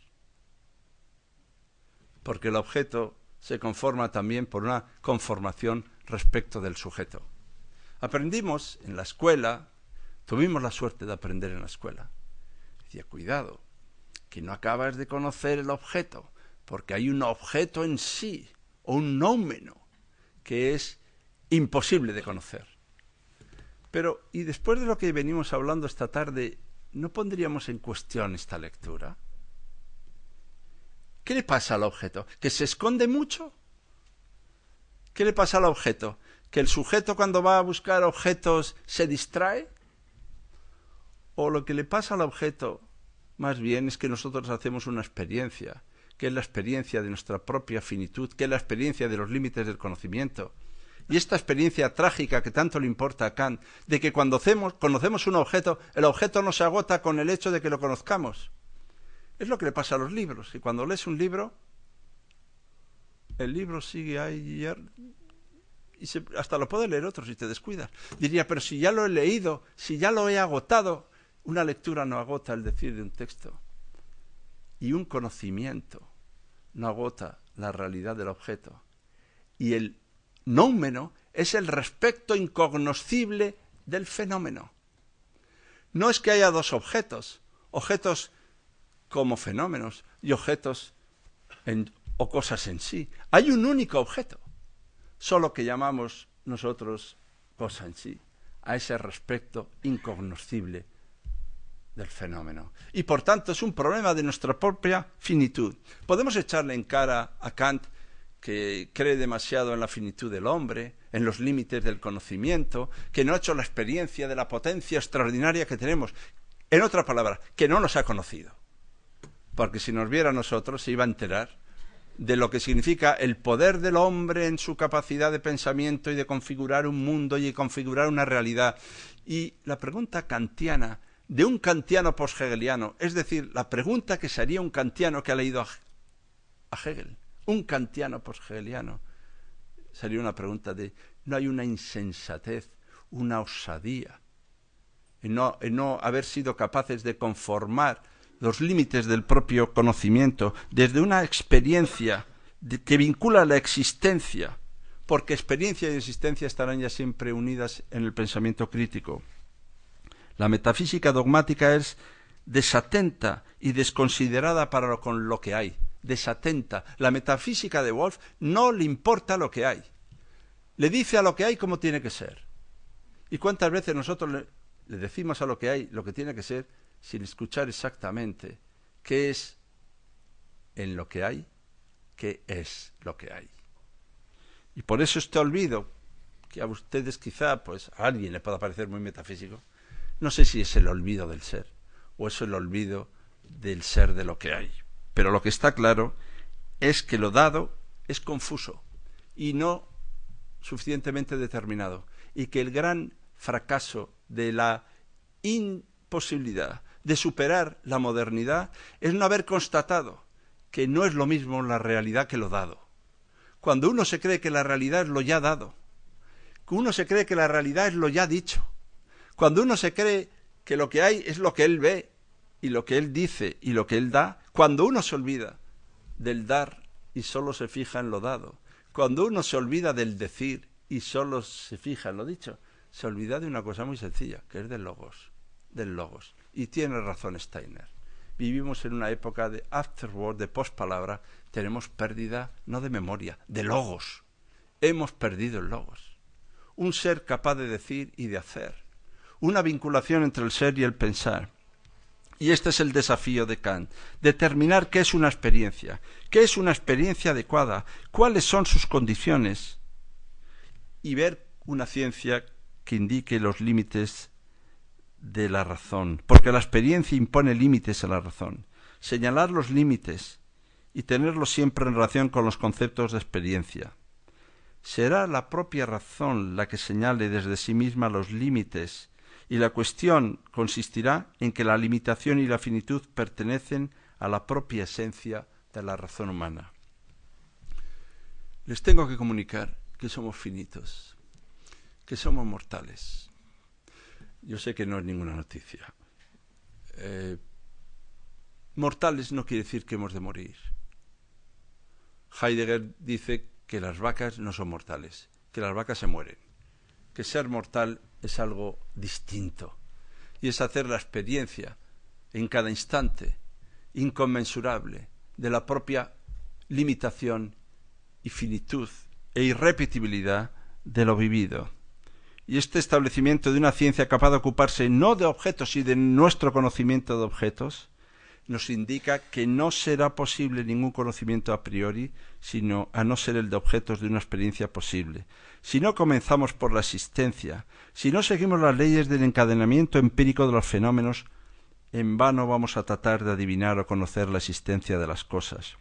B: Porque el objeto se conforma también por una conformación respecto del sujeto. Aprendimos en la escuela, tuvimos la suerte de aprender en la escuela. Decía, cuidado, que no acabas de conocer el objeto, porque hay un objeto en sí, o un nóumeno, que es imposible de conocer. Pero, y después de lo que venimos hablando esta tarde, ¿no pondríamos en cuestión esta lectura? ¿Qué le pasa al objeto? ¿Que se esconde mucho? ¿Qué le pasa al objeto? ¿Que el sujeto cuando va a buscar objetos se distrae? ¿O lo que le pasa al objeto más bien es que nosotros hacemos una experiencia, que es la experiencia de nuestra propia finitud, que es la experiencia de los límites del conocimiento? Y esta experiencia trágica que tanto le importa a Kant, de que cuando conocemos un objeto, el objeto no se agota con el hecho de que lo conozcamos. Es lo que le pasa a los libros, que cuando lees un libro, el libro sigue ahí y hasta lo puede leer otro si te descuidas. Diría, pero si ya lo he leído, si ya lo he agotado, una lectura no agota el decir de un texto. Y un conocimiento no agota la realidad del objeto. Y el nóumeno es el respecto incognoscible del fenómeno. No es que haya dos objetos, objetos como fenómenos y objetos o cosas en sí. Hay un único objeto, solo que llamamos nosotros cosa en sí, a ese respecto incognoscible del fenómeno. Y por tanto es un problema de nuestra propia finitud. Podemos echarle en cara a Kant que cree demasiado en la finitud del hombre, en los límites del conocimiento, que no ha hecho la experiencia de la potencia extraordinaria que tenemos. En otra palabra, que no nos ha conocido. Porque si nos viera a nosotros se iba a enterar de lo que significa el poder del hombre en su capacidad de pensamiento y de configurar un mundo y de configurar una realidad. Y la pregunta kantiana de un kantiano post-hegeliano, es decir, la pregunta que se haría un kantiano que ha leído a Hegel, un kantiano post-hegeliano, sería una pregunta de, ¿no hay una insensatez, una osadía en no haber sido capaces de conformar los límites del propio conocimiento desde una experiencia que vincula la existencia, porque experiencia y existencia estarán ya siempre unidas en el pensamiento crítico? La metafísica dogmática es desatenta y desconsiderada para con lo que hay, desatenta. La metafísica de Wolff no le importa lo que hay, le dice a lo que hay cómo tiene que ser. ¿Y cuántas veces nosotros le decimos a lo que hay lo que tiene que ser sin escuchar exactamente qué es en lo que hay, qué es lo que hay? Y por eso este olvido, que a ustedes quizá, pues a alguien le pueda parecer muy metafísico, no sé si es el olvido del ser o es el olvido del ser de lo que hay. Pero lo que está claro es que lo dado es confuso y no suficientemente determinado, y que el gran fracaso de la imposibilidad de superar la modernidad es no haber constatado que no es lo mismo la realidad que lo dado. Cuando uno se cree que la realidad es lo ya dado, que uno se cree que la realidad es lo ya dicho, cuando uno se cree que lo que hay es lo que él ve y lo que él dice y lo que él da, cuando uno se olvida del dar y solo se fija en lo dado, cuando uno se olvida del decir y solo se fija en lo dicho, se olvida de una cosa muy sencilla, que es del logos. Y tiene razón Steiner. Vivimos en una época de afterword, de postpalabra. Tenemos pérdida no de memoria, de logos. Hemos perdido el logos. un ser capaz de decir y de hacer, una vinculación entre el ser y el pensar. Y este es el desafío de Kant, determinar qué es una experiencia adecuada, cuáles son sus condiciones, y ver una ciencia que indique los límites de la razón, porque la experiencia impone límites a la razón. Señalar los límites y tenerlos siempre en relación con los conceptos de experiencia. Será la propia razón la que señale desde sí misma los límites, y la cuestión consistirá en que la limitación y la finitud pertenecen a la propia esencia de la razón humana. Les tengo que comunicar que somos finitos, que somos mortales. Yo sé que no es ninguna noticia. Mortales no quiere decir que hemos de morir. Heidegger dice que las vacas no son mortales, que las vacas se mueren, que ser mortal es algo distinto, y es hacer la experiencia en cada instante, inconmensurable, de la propia limitación y finitud e irrepetibilidad de lo vivido. Y este establecimiento de una ciencia capaz de ocuparse no de objetos y de nuestro conocimiento de objetos, nos indica que no será posible ningún conocimiento a priori, sino a no ser el de objetos de una experiencia posible. Si no comenzamos por la existencia, si no seguimos las leyes del encadenamiento empírico de los fenómenos, en vano vamos a tratar de adivinar o conocer la existencia de las cosas.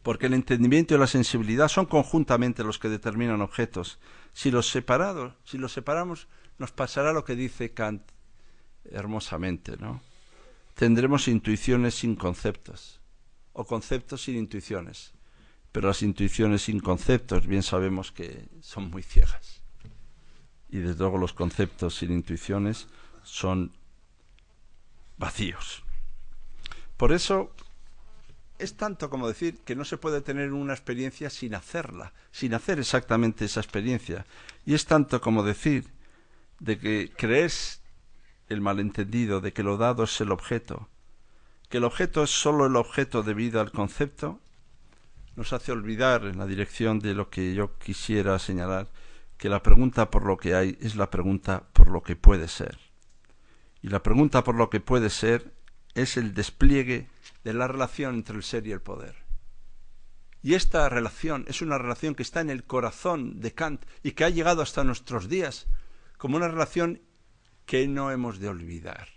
B: Porque el entendimiento y la sensibilidad son conjuntamente los que determinan objetos. Si los separamos, nos pasará lo que dice Kant hermosamente, ¿no? Tendremos intuiciones sin conceptos, o conceptos sin intuiciones. Pero las intuiciones sin conceptos bien sabemos que son muy ciegas. Y desde luego los conceptos sin intuiciones son vacíos. Por eso es tanto como decir que no se puede tener una experiencia sin hacerla, sin hacer exactamente esa experiencia. Y es tanto como decir de que crees el malentendido de que lo dado es el objeto, que el objeto es sólo el objeto debido al concepto, nos hace olvidar en la dirección de lo que yo quisiera señalar, que la pregunta por lo que hay es la pregunta por lo que puede ser. Y la pregunta por lo que puede ser es el despliegue de la relación entre el ser y el poder. Y esta relación es una relación que está en el corazón de Kant y que ha llegado hasta nuestros días como una relación que no hemos de olvidar.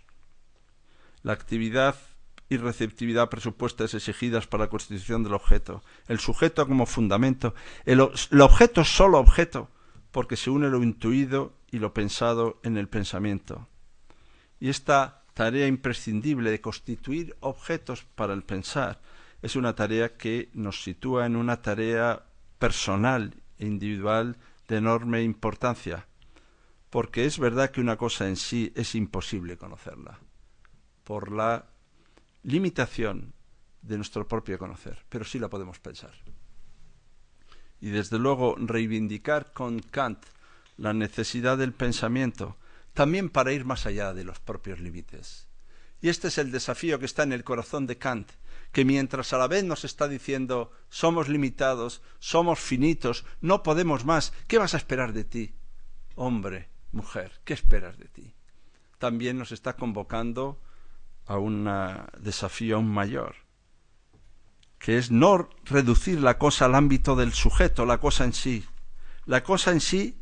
B: La actividad y receptividad presupuestas exigidas para la constitución del objeto, el sujeto como fundamento, el objeto es solo objeto, porque se une lo intuido y lo pensado en el pensamiento. Y esta tarea imprescindible de constituir objetos para el pensar es una tarea que nos sitúa en una tarea personal e individual de enorme importancia, porque es verdad que una cosa en sí es imposible conocerla, por la limitación de nuestro propio conocer, pero sí la podemos pensar. Y desde luego reivindicar con Kant la necesidad del pensamiento, también para ir más allá de los propios límites. Y este es el desafío que está en el corazón de Kant, que mientras a la vez nos está diciendo somos limitados, somos finitos, no podemos más, ¿qué vas a esperar de ti? Hombre, mujer, ¿qué esperas de ti? También nos está convocando a un desafío aún mayor, que es no reducir la cosa al ámbito del sujeto, la cosa en sí. La cosa en sí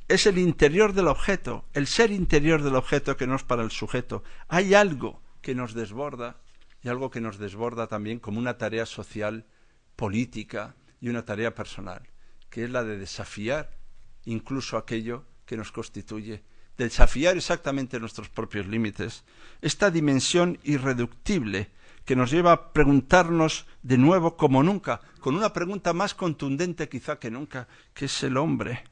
B: es el interior del objeto, el ser interior del objeto que no es para el sujeto. Hay algo que nos desborda, y algo que nos desborda también como una tarea social, política y una tarea personal, que es la de desafiar incluso aquello que nos constituye, desafiar exactamente nuestros propios límites, esta dimensión irreductible que nos lleva a preguntarnos de nuevo como nunca, con una pregunta más contundente quizá que nunca, ¿qué es el hombre?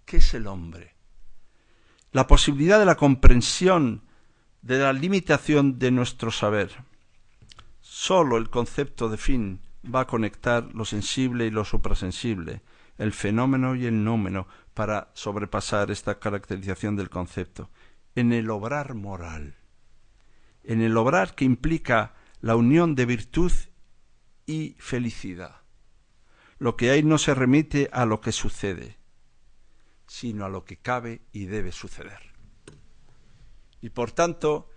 B: ¿Qué es el hombre? La posibilidad de la comprensión de la limitación de nuestro saber. Solo el concepto de fin va a conectar lo sensible y lo suprasensible, el fenómeno y el nómeno, para sobrepasar esta caracterización del concepto. En el obrar moral, en el obrar que implica la unión de virtud y felicidad. Lo que hay no se remite a lo que sucede, sino a lo que cabe y debe suceder. Y por tanto,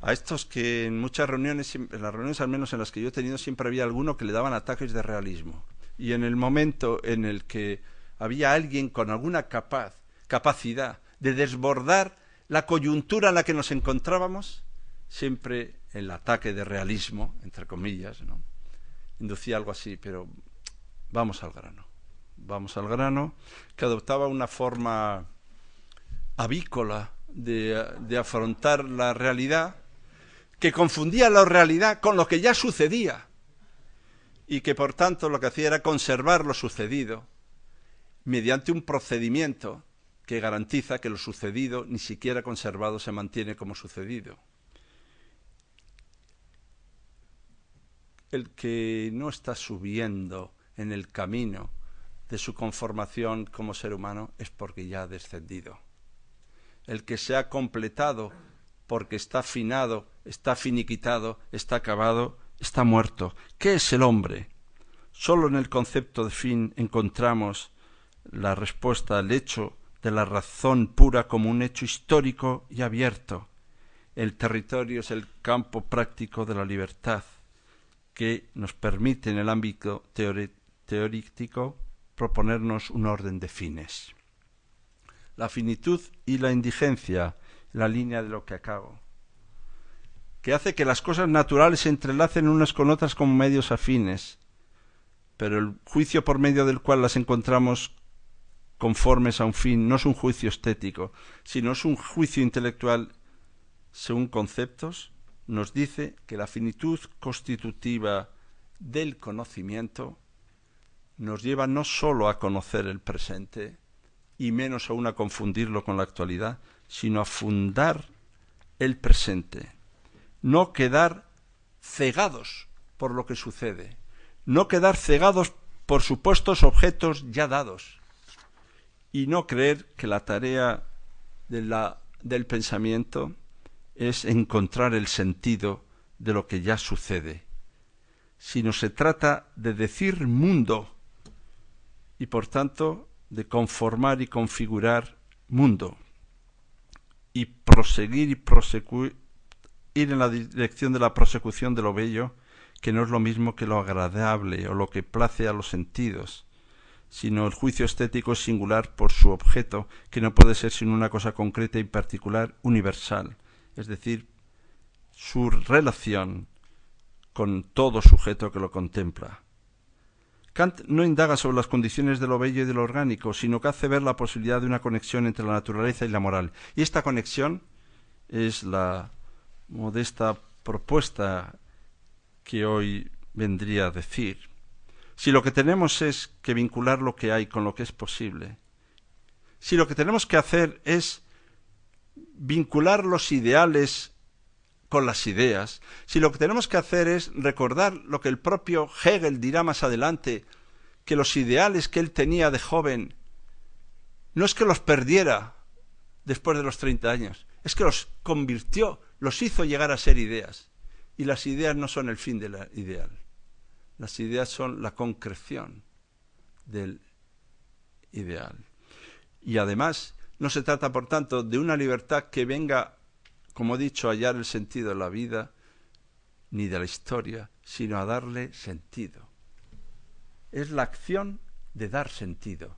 B: a estos que en muchas reuniones, en las reuniones al menos en las que yo he tenido, siempre había alguno que le daban ataques de realismo. Y en el momento en el que había alguien con alguna capacidad de desbordar la coyuntura en la que nos encontrábamos, siempre el ataque de realismo, entre comillas, ¿no?, inducía algo así, pero vamos al grano, que adoptaba una forma avícola de afrontar la realidad, que confundía la realidad con lo que ya sucedía, y que por tanto lo que hacía era conservar lo sucedido mediante un procedimiento que garantiza que lo sucedido, ni siquiera conservado, se mantiene como sucedido. El que no está subiendo en el camino de su conformación como ser humano es porque ya ha descendido. El que se ha completado porque está afinado, está finiquitado, está acabado, está muerto. ¿Qué es el hombre? Solo en el concepto de fin encontramos la respuesta al hecho de la razón pura como un hecho histórico y abierto. El territorio es el campo práctico de la libertad, que nos permite en el ámbito teórico proponernos un orden de fines. La finitud y la indigencia, la línea de lo que acabo, que hace que las cosas naturales se entrelacen unas con otras como medios afines, pero el juicio por medio del cual las encontramos conformes a un fin no es un juicio estético, sino es un juicio intelectual según conceptos. Nos dice que la finitud constitutiva del conocimiento nos lleva no sólo a conocer el presente, y menos aún a confundirlo con la actualidad, sino a fundar el presente, no quedar cegados por lo que sucede, no quedar cegados por supuestos objetos ya dados, y no creer que la tarea del pensamiento es encontrar el sentido de lo que ya sucede, sino se trata de decir mundo y por tanto de conformar y configurar mundo y proseguir y ir en la dirección de la prosecución de lo bello, que no es lo mismo que lo agradable o lo que place a los sentidos, sino el juicio estético es singular por su objeto, que no puede ser sino una cosa concreta y particular, universal, es decir, su relación con todo sujeto que lo contempla. Kant no indaga sobre las condiciones de lo bello y de lo orgánico, sino que hace ver la posibilidad de una conexión entre la naturaleza y la moral. Y esta conexión es la modesta propuesta que hoy vendría a decir. Si lo que tenemos es que vincular lo que hay con lo que es posible, si lo que tenemos que hacer es vincular los ideales con las ideas, si lo que tenemos que hacer es recordar lo que el propio Hegel dirá más adelante, que los ideales que él tenía de joven no es que los perdiera después de los 30 años, es que los convirtió, los hizo llegar a ser ideas. Y las ideas no son el fin del ideal. Las ideas son la concreción del ideal. Y además, no se trata, por tanto, de una libertad que venga, como he dicho, a hallar el sentido de la vida, ni de la historia, sino a darle sentido. Es la acción de dar sentido,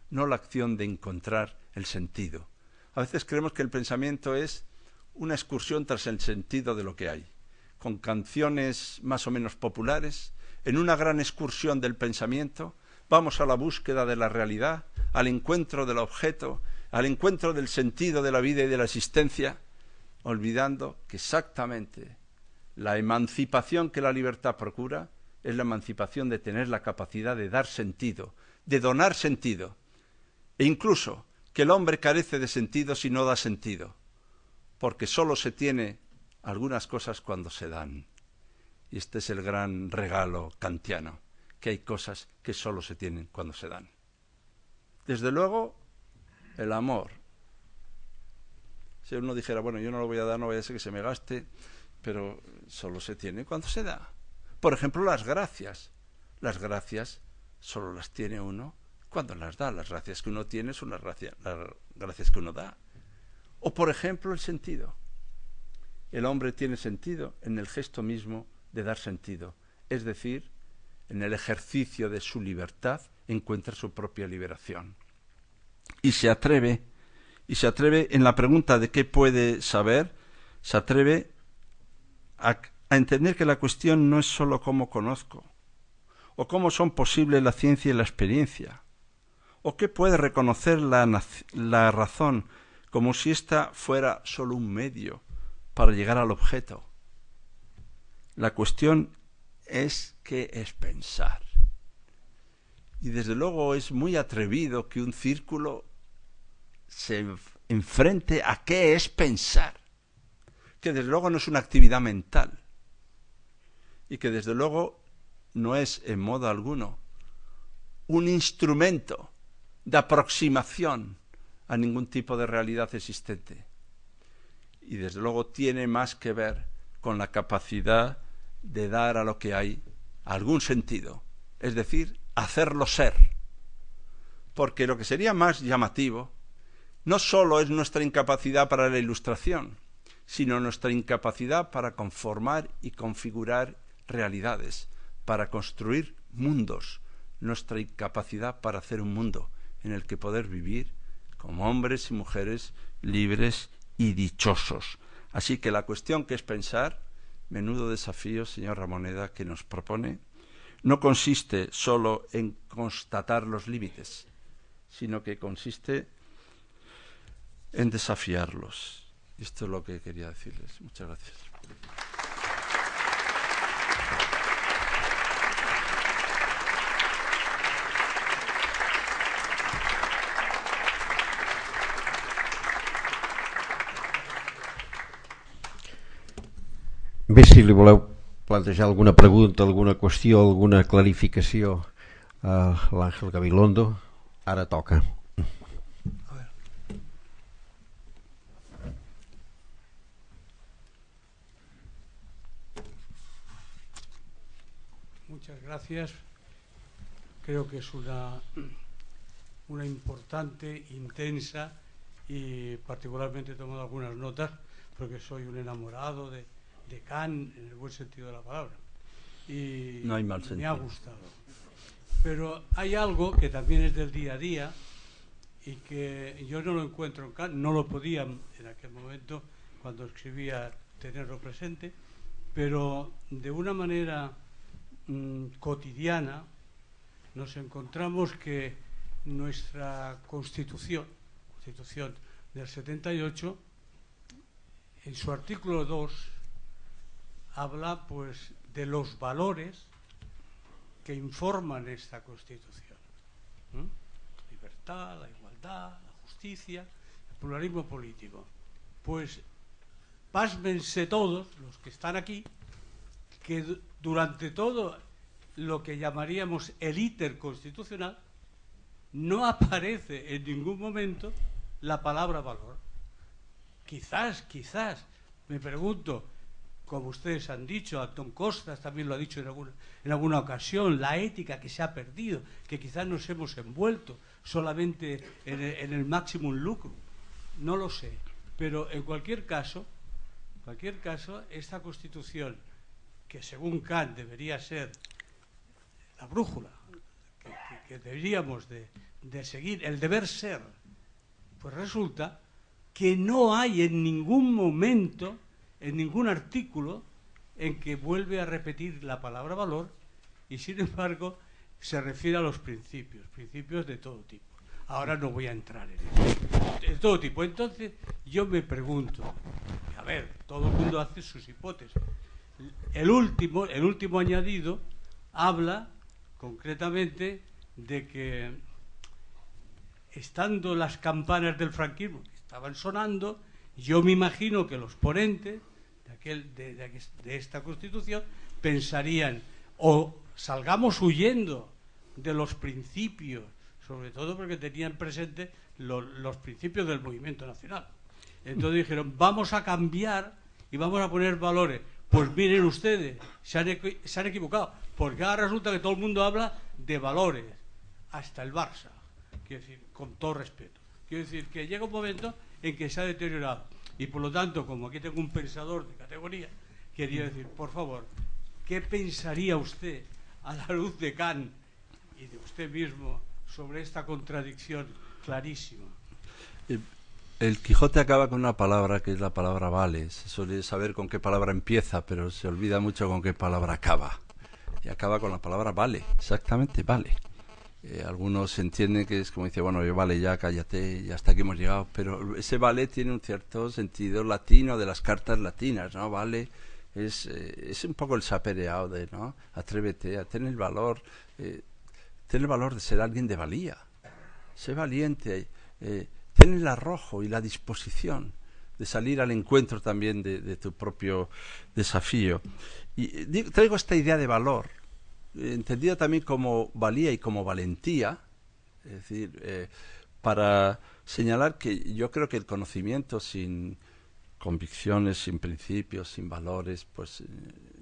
B: no la acción de encontrar el sentido. A veces creemos que el pensamiento es una excursión tras el sentido de lo que hay, con canciones más o menos populares. En una gran excursión del pensamiento vamos a la búsqueda de la realidad, al encuentro del objeto, al encuentro del sentido de la vida y de la existencia, olvidando que exactamente la emancipación que la libertad procura es la emancipación de tener la capacidad de dar sentido, de donar sentido, e incluso que el hombre carece de sentido si no da sentido, porque sólo se tiene algunas cosas cuando se dan. Y este es el gran regalo kantiano, que hay cosas que sólo se tienen cuando se dan. Desde luego, el amor. Si uno dijera, bueno, yo no lo voy a dar, no vaya a ser que se me gaste, pero solo se tiene cuando se da. Por ejemplo, las gracias. Las gracias solo las tiene uno cuando las da. Las gracias que uno tiene son las gracias que uno da. O, por ejemplo, el sentido. El hombre tiene sentido en el gesto mismo de dar sentido, es decir, en el ejercicio de su libertad encuentra su propia liberación. Y se atreve en la pregunta de qué puede saber, se atreve a entender que la cuestión no es sólo cómo conozco, o cómo son posibles la ciencia y la experiencia, o qué puede reconocer la razón como si ésta fuera sólo un medio para llegar al objeto. La cuestión es qué es pensar. Y desde luego es muy atrevido que un círculo se enfrente a qué es pensar, que desde luego no es una actividad mental y que desde luego no es en modo alguno un instrumento de aproximación a ningún tipo de realidad existente. Y desde luego tiene más que ver con la capacidad de dar a lo que hay algún sentido, es decir, hacerlo ser. Porque lo que sería más llamativo no sólo es nuestra incapacidad para la ilustración, sino nuestra incapacidad para conformar y configurar realidades, para construir mundos, nuestra incapacidad para hacer un mundo en el que poder vivir como hombres y mujeres libres y dichosos. Así que la cuestión que es pensar, menudo desafío, señor Ramoneda, que nos propone, no consiste solo en constatar los límites, sino que consiste en desafiarlos. Esto es lo que quería decirles. Muchas gracias.
A: Bé, si li voleu plantejar alguna pregunta, alguna qüestió, alguna clarificació a l'Àngel Gabilondo, ara toca.
C: Muchas gracias. Creo que es una importante, intensa y particularmente he tomado algunas notas porque soy un enamorado de Kant en el buen sentido de la palabra y
B: no hay mal sentido.
C: Me ha gustado. Pero hay algo que también es del día a día y que yo no lo encuentro en Kant, no lo podía en aquel momento cuando escribía tenerlo presente, pero de una manera cotidiana nos encontramos que nuestra Constitución del 78, en su artículo 2 habla pues de los valores que informan esta Constitución. Libertad, la igualdad, la justicia, el pluralismo político. Pues pásmense todos los que están aquí que durante todo lo que llamaríamos el íter constitucional no aparece en ningún momento la palabra valor. Quizás, me pregunto, como ustedes han dicho, Antón Costas también lo ha dicho en alguna ocasión, la ética que se ha perdido, que quizás nos hemos envuelto solamente en el máximo lucro. No lo sé, pero en cualquier caso, esta Constitución, que según Kant debería ser la brújula, que deberíamos de seguir, el deber ser, pues resulta que no hay en ningún momento, en ningún artículo, en que vuelve a repetir la palabra valor y sin embargo se refiere a los principios de todo tipo. Ahora no voy a entrar en eso, de todo tipo. Entonces yo me pregunto, a ver, todo el mundo hace sus hipótesis. El último añadido habla concretamente de que estando las campanas del franquismo que estaban sonando, yo me imagino que los ponentes de esta Constitución pensarían o salgamos huyendo de los principios, sobre todo porque tenían presente los principios del movimiento nacional. Entonces dijeron, vamos a cambiar y vamos a poner valores. Pues miren ustedes, se han equivocado, porque ahora resulta que todo el mundo habla de valores, hasta el Barça. quiero decir, con todo respeto. Quiero decir que llega un momento en que se ha deteriorado. Y por lo tanto, como aquí tengo un pensador de categoría, quería decir, por favor, ¿qué pensaría usted a la luz de Kant y de usted mismo sobre esta contradicción clarísima?
B: El Quijote acaba con una palabra que es la palabra vale. Se suele saber con qué palabra empieza, pero se olvida mucho con qué palabra acaba. Y acaba con la palabra vale, exactamente, vale. Algunos entienden que es como dice, bueno, vale, ya cállate, ya hasta aquí hemos llegado, pero ese vale tiene un cierto sentido latino de las cartas latinas, ¿no? Vale es un poco el sapere aude, ¿no? Atrévete a tener el valor de ser alguien de valía. Sé valiente, ten el arrojo y la disposición de salir al encuentro también de tu propio desafío. Y traigo esta idea de valor, entendida también como valía y como valentía, es decir, para señalar que yo creo que el conocimiento sin convicciones, sin principios, sin valores, pues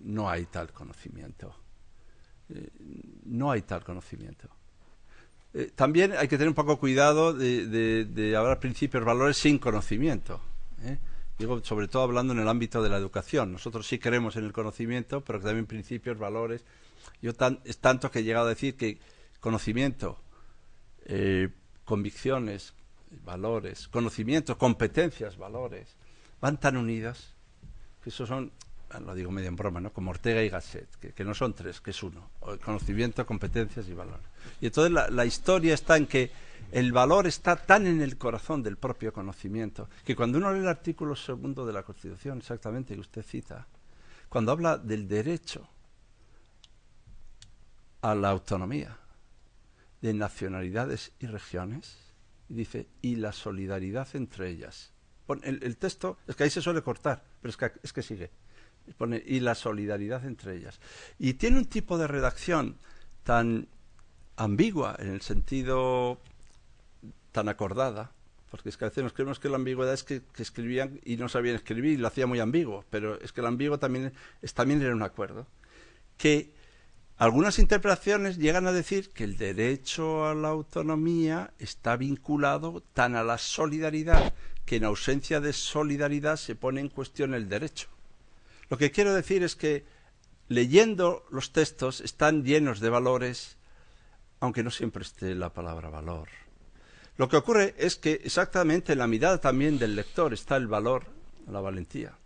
B: no hay tal conocimiento. No hay tal conocimiento. También hay que tener un poco cuidado de hablar principios, valores sin conocimiento. Digo, sobre todo hablando en el ámbito de la educación. Nosotros sí creemos en el conocimiento, pero que también principios, valores. Es tanto que he llegado a decir que conocimiento, convicciones, valores, conocimientos, competencias, valores, van tan unidas que eso son, lo digo medio en broma, ¿no? Como Ortega y Gasset, que no son tres, que es uno: conocimiento, competencias y valores. Y entonces la historia está en que el valor está tan en el corazón del propio conocimiento que cuando uno lee el artículo 2 de la Constitución, exactamente, que usted cita, cuando habla del derecho a la autonomía de nacionalidades y regiones, y dice, y la solidaridad entre ellas. El texto, es que ahí se suele cortar, pero es que sigue. Pone, y la solidaridad entre ellas. Y tiene un tipo de redacción tan ambigua, en el sentido tan acordada, porque es que a veces nos creemos que la ambigüedad es que escribían y no sabían escribir y lo hacía muy ambiguo, pero es que el ambiguo también era un acuerdo, que algunas interpretaciones llegan a decir que el derecho a la autonomía está vinculado tan a la solidaridad que en ausencia de solidaridad se pone en cuestión el derecho. Lo que quiero decir es que leyendo los textos están llenos de valores, aunque no siempre esté la palabra valor. Lo que ocurre es que exactamente en la mirada también del lector está el valor, la valentía,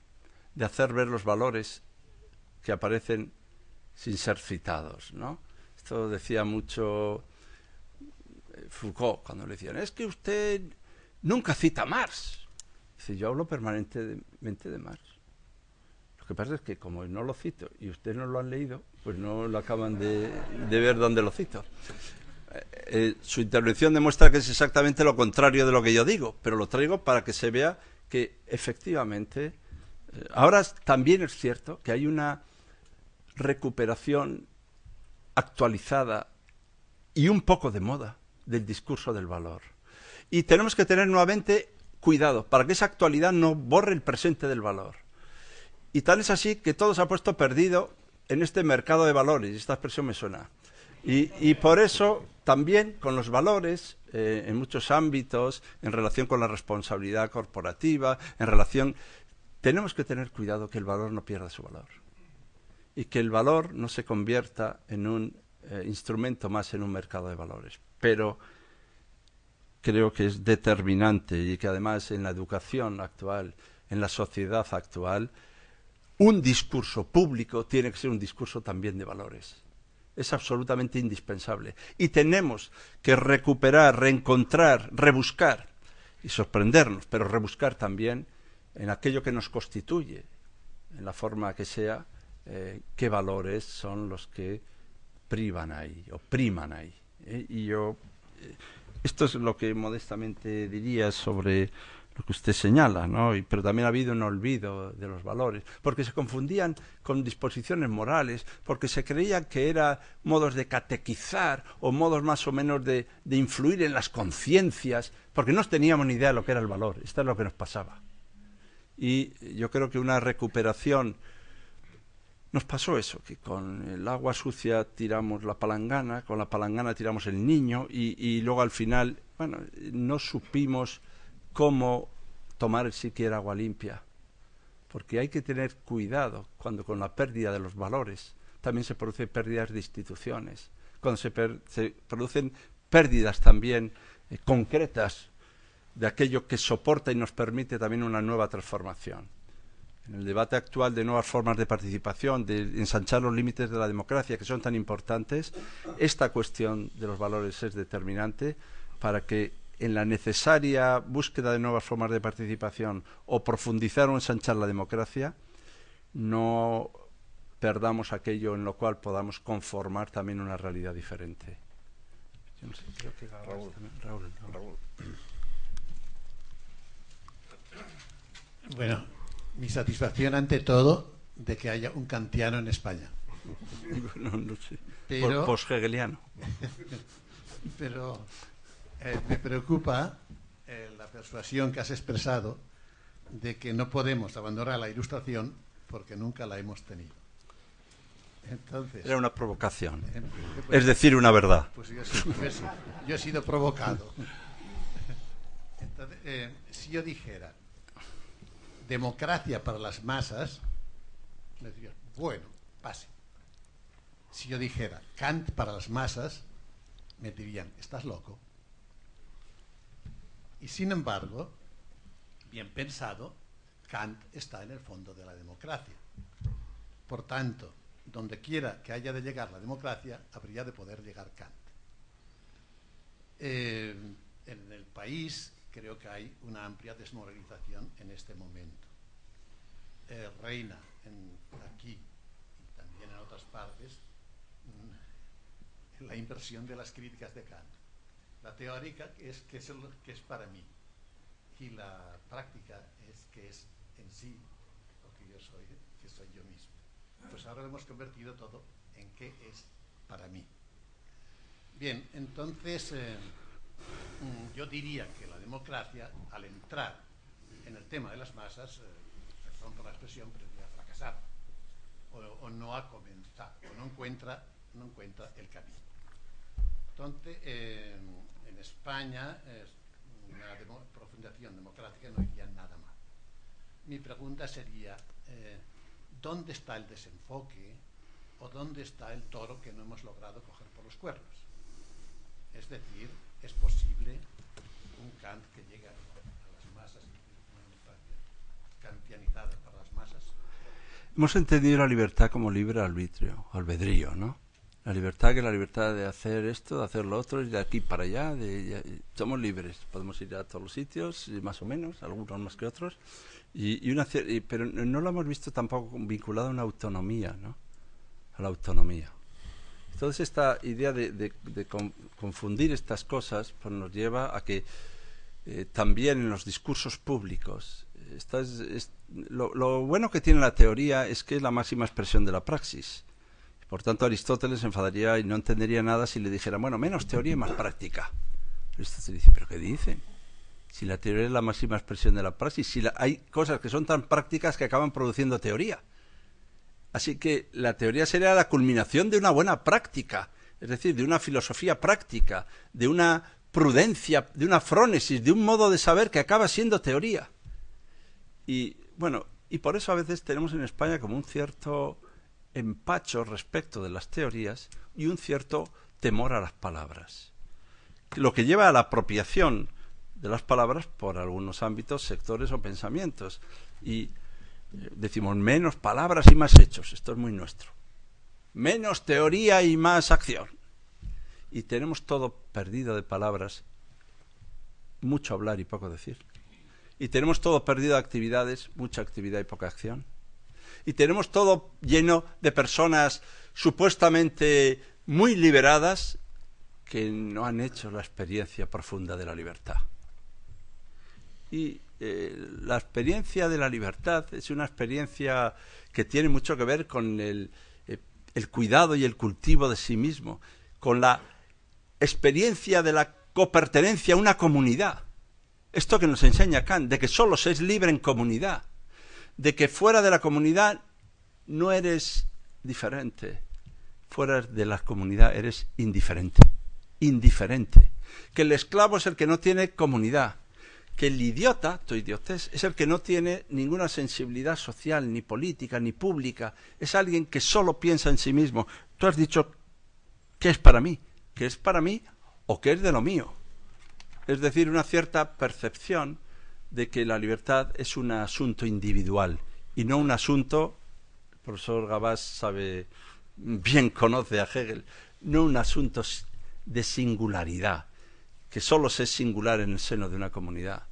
B: de hacer ver los valores que aparecen sin ser citados, ¿no? Esto decía mucho Foucault cuando le decían, es que usted nunca cita a Marx. Dice, yo hablo permanentemente de Marx. Lo que pasa es que como no lo cito y ustedes no lo han leído, pues no lo acaban de ver dónde lo cito. Su intervención demuestra que es exactamente lo contrario de lo que yo digo, pero lo traigo para que se vea que efectivamente ahora también es cierto que hay una recuperación actualizada y un poco de moda del discurso del valor. Y tenemos que tener nuevamente cuidado para que esa actualidad no borre el presente del valor. Y tal es así que todo se ha puesto perdido en este mercado de valores, y esta expresión me suena. Y por eso también con los valores, en muchos ámbitos, en relación con la responsabilidad corporativa, tenemos que tener cuidado que el valor no pierda su valor. Y que el valor no se convierta en un instrumento más en un mercado de valores. Pero creo que es determinante y que además en la educación actual, en la sociedad actual, un discurso público tiene que ser un discurso también de valores. Es absolutamente indispensable. Y tenemos que recuperar, reencontrar, rebuscar y sorprendernos, pero rebuscar también en aquello que nos constituye, en la forma que sea, qué valores son los que privan ahí o priman ahí. Esto es lo que modestamente diría sobre lo que usted señala, ¿no? Pero también ha habido un olvido de los valores, porque se confundían con disposiciones morales, porque se creían que eran modos de catequizar o modos más o menos de influir en las conciencias, porque no teníamos ni idea de lo que era el valor. Esto es lo que nos pasaba. Y yo creo que una recuperación nos pasó eso, que con el agua sucia tiramos la palangana, con la palangana tiramos el niño y luego al final, bueno, no supimos cómo tomar siquiera agua limpia, porque hay que tener cuidado cuando con la pérdida de los valores también se producen pérdidas de instituciones, cuando se producen pérdidas también concretas de aquello que soporta y nos permite también una nueva transformación. En el debate actual de nuevas formas de participación, de ensanchar los límites de la democracia, que son tan importantes, esta cuestión de los valores es determinante para que en la necesaria búsqueda de nuevas formas de participación o profundizar o ensanchar la democracia, no perdamos aquello en lo cual podamos conformar también una realidad diferente. Yo no sé, creo que Raúl.
D: Bueno, mi satisfacción ante todo de que haya un kantiano en España.
B: No sé.
D: Pero,
B: post-hegeliano.
D: Pero me preocupa la persuasión que has expresado de que no podemos abandonar la Ilustración porque nunca la hemos tenido. Entonces,
B: era una provocación.
D: Pues,
B: es decir, una verdad.
D: Pues yo he sido provocado. Entonces, si yo dijera democracia para las masas, me dirían, bueno, pase. Si yo dijera Kant para las masas, me dirían, estás loco. Y sin embargo, bien pensado, Kant está en el fondo de la democracia. Por tanto, donde quiera que haya de llegar la democracia, habría de poder llegar Kant. En el país creo que hay una amplia desmoralización en este momento. Reina aquí y también en otras partes la inversión de las críticas de Kant. La teórica es que es para mí y la práctica es que es en sí lo que yo soy, que soy yo mismo. Pues ahora lo hemos convertido todo en qué es para mí. Bien, entonces yo diría que la democracia, al entrar en el tema de las masas, perdón por la expresión, pero ya ha fracasado o no ha comenzado, o no encuentra el camino. Entonces, en España, una profundización democrática no iría nada mal. Mi pregunta sería, ¿dónde está el desenfoque o dónde está el toro que no hemos logrado coger por los cuernos? Es decir, ¿es posible un Kant que llegue a las masas, una democracia kantianizada para las masas?
B: Hemos entendido la libertad como libre albedrío, ¿no? La libertad que es la libertad de hacer esto, de hacer lo otro, y de aquí para allá, somos libres, podemos ir a todos los sitios, más o menos, algunos más que otros, pero no lo hemos visto tampoco vinculado a una autonomía, ¿no? A la autonomía. Entonces esta idea de confundir estas cosas pues nos lleva a que también en los discursos públicos, lo bueno que tiene la teoría es que es la máxima expresión de la praxis. Por tanto, Aristóteles se enfadaría y no entendería nada si le dijera, bueno, menos teoría y más práctica. Aristóteles dice, ¿pero qué dicen? Si la teoría es la máxima expresión de la praxis, hay cosas que son tan prácticas que acaban produciendo teoría. Así que la teoría sería la culminación de una buena práctica, es decir, de una filosofía práctica, de una prudencia, de una frónesis, de un modo de saber que acaba siendo teoría. Y bueno, y por eso a veces tenemos en España como un cierto empacho respecto de las teorías y un cierto temor a las palabras, lo que lleva a la apropiación de las palabras por algunos ámbitos, sectores o pensamientos, y decimos menos palabras y más hechos. Esto es muy nuestro. Menos teoría y más acción. Y tenemos todo perdido de palabras, mucho hablar y poco decir. Y tenemos todo perdido de actividades, mucha actividad y poca acción. Y tenemos todo lleno de personas supuestamente muy liberadas que no han hecho la experiencia profunda de la libertad. Y la experiencia de la libertad es una experiencia que tiene mucho que ver con el cuidado y el cultivo de sí mismo, con la experiencia de la copertenencia a una comunidad. Esto que nos enseña Kant, de que solo se es libre en comunidad, de que fuera de la comunidad no eres diferente, fuera de la comunidad eres indiferente. Indiferente. Que el esclavo es el que no tiene comunidad. Que el idiota, tu idiotez, es el que no tiene ninguna sensibilidad social, ni política, ni pública. Es alguien que solo piensa en sí mismo. Tú has dicho, ¿qué es para mí? ¿Qué es para mí o qué es de lo mío? Es decir, una cierta percepción de que la libertad es un asunto individual y no un asunto, el profesor Gabás sabe, bien conoce a Hegel, no un asunto de singularidad, que solo se es singular en el seno de una comunidad.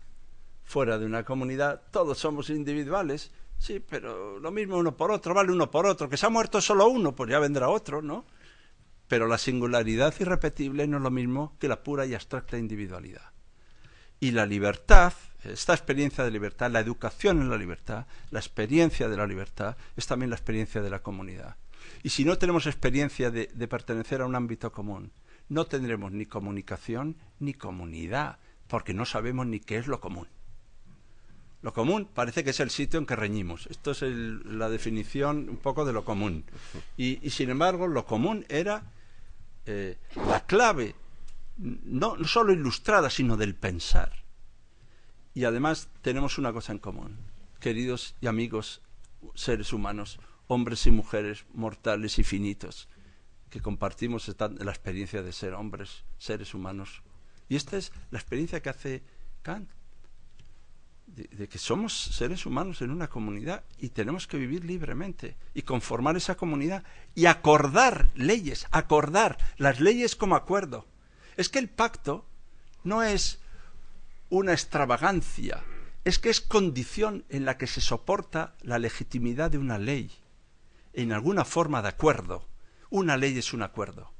B: Fuera de una comunidad todos somos individuales, sí, pero lo mismo uno por otro, vale uno por otro. Que se ha muerto solo uno, pues ya vendrá otro, ¿no? Pero la singularidad irrepetible no es lo mismo que la pura y abstracta individualidad. Y la libertad, esta experiencia de libertad, la educación en la libertad, la experiencia de la libertad, es también la experiencia de la comunidad. Y si no tenemos experiencia de pertenecer a un ámbito común, no tendremos ni comunicación ni comunidad, porque no sabemos ni qué es lo común. Lo común parece que es el sitio en que reñimos. Esto es la definición un poco de lo común. Y sin embargo, lo común era la clave, no solo ilustrada, sino del pensar. Y además tenemos una cosa en común, queridos y amigos seres humanos, hombres y mujeres, mortales y finitos, que compartimos la experiencia de ser hombres, seres humanos. Y esta es la experiencia que hace Kant, de que somos seres humanos en una comunidad y tenemos que vivir libremente y conformar esa comunidad y acordar leyes, acordar las leyes como acuerdo. Es que el pacto no es una extravagancia, es que es condición en la que se soporta la legitimidad de una ley, en alguna forma de acuerdo. Una ley es un acuerdo.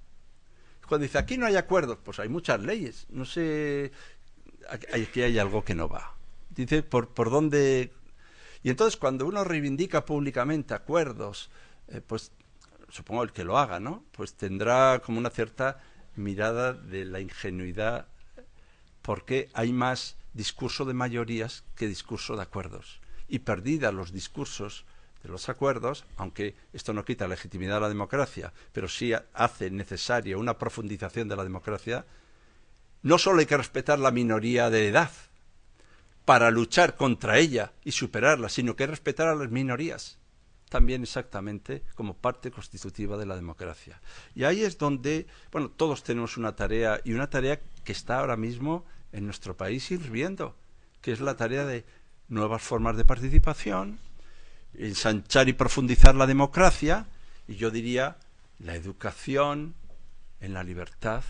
B: Cuando dice, aquí no hay acuerdos, pues hay muchas leyes. No sé, aquí hay algo que no va. Dice, ¿por dónde? Y entonces cuando uno reivindica públicamente acuerdos, pues supongo el que lo haga, ¿no? Pues tendrá como una cierta mirada de la ingenuidad, porque hay más discurso de mayorías que discurso de acuerdos. Y perdida los discursos de los acuerdos, aunque esto no quita legitimidad a la democracia, pero sí hace necesaria una profundización de la democracia, no solo hay que respetar la minoría de edad para luchar contra ella y superarla, sino que respetar a las minorías, también exactamente como parte constitutiva de la democracia. Y ahí es donde, bueno, todos tenemos una tarea, y una tarea que está ahora mismo en nuestro país hirviendo, que es la tarea de nuevas formas de participación, ensanchar y profundizar la democracia, y yo diría la educación en la libertad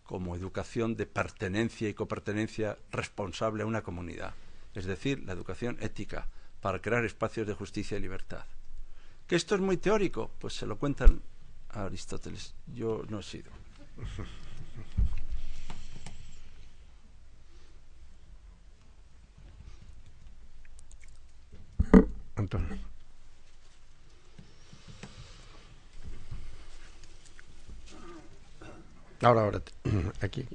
B: como educación de pertenencia y copertenencia responsable a una comunidad, es decir, la educación ética para crear espacios de justicia y libertad. ¿Que esto es muy teórico? Pues se lo cuentan a Aristóteles, yo no he sido.
A: Antonio. Ahora, aquí.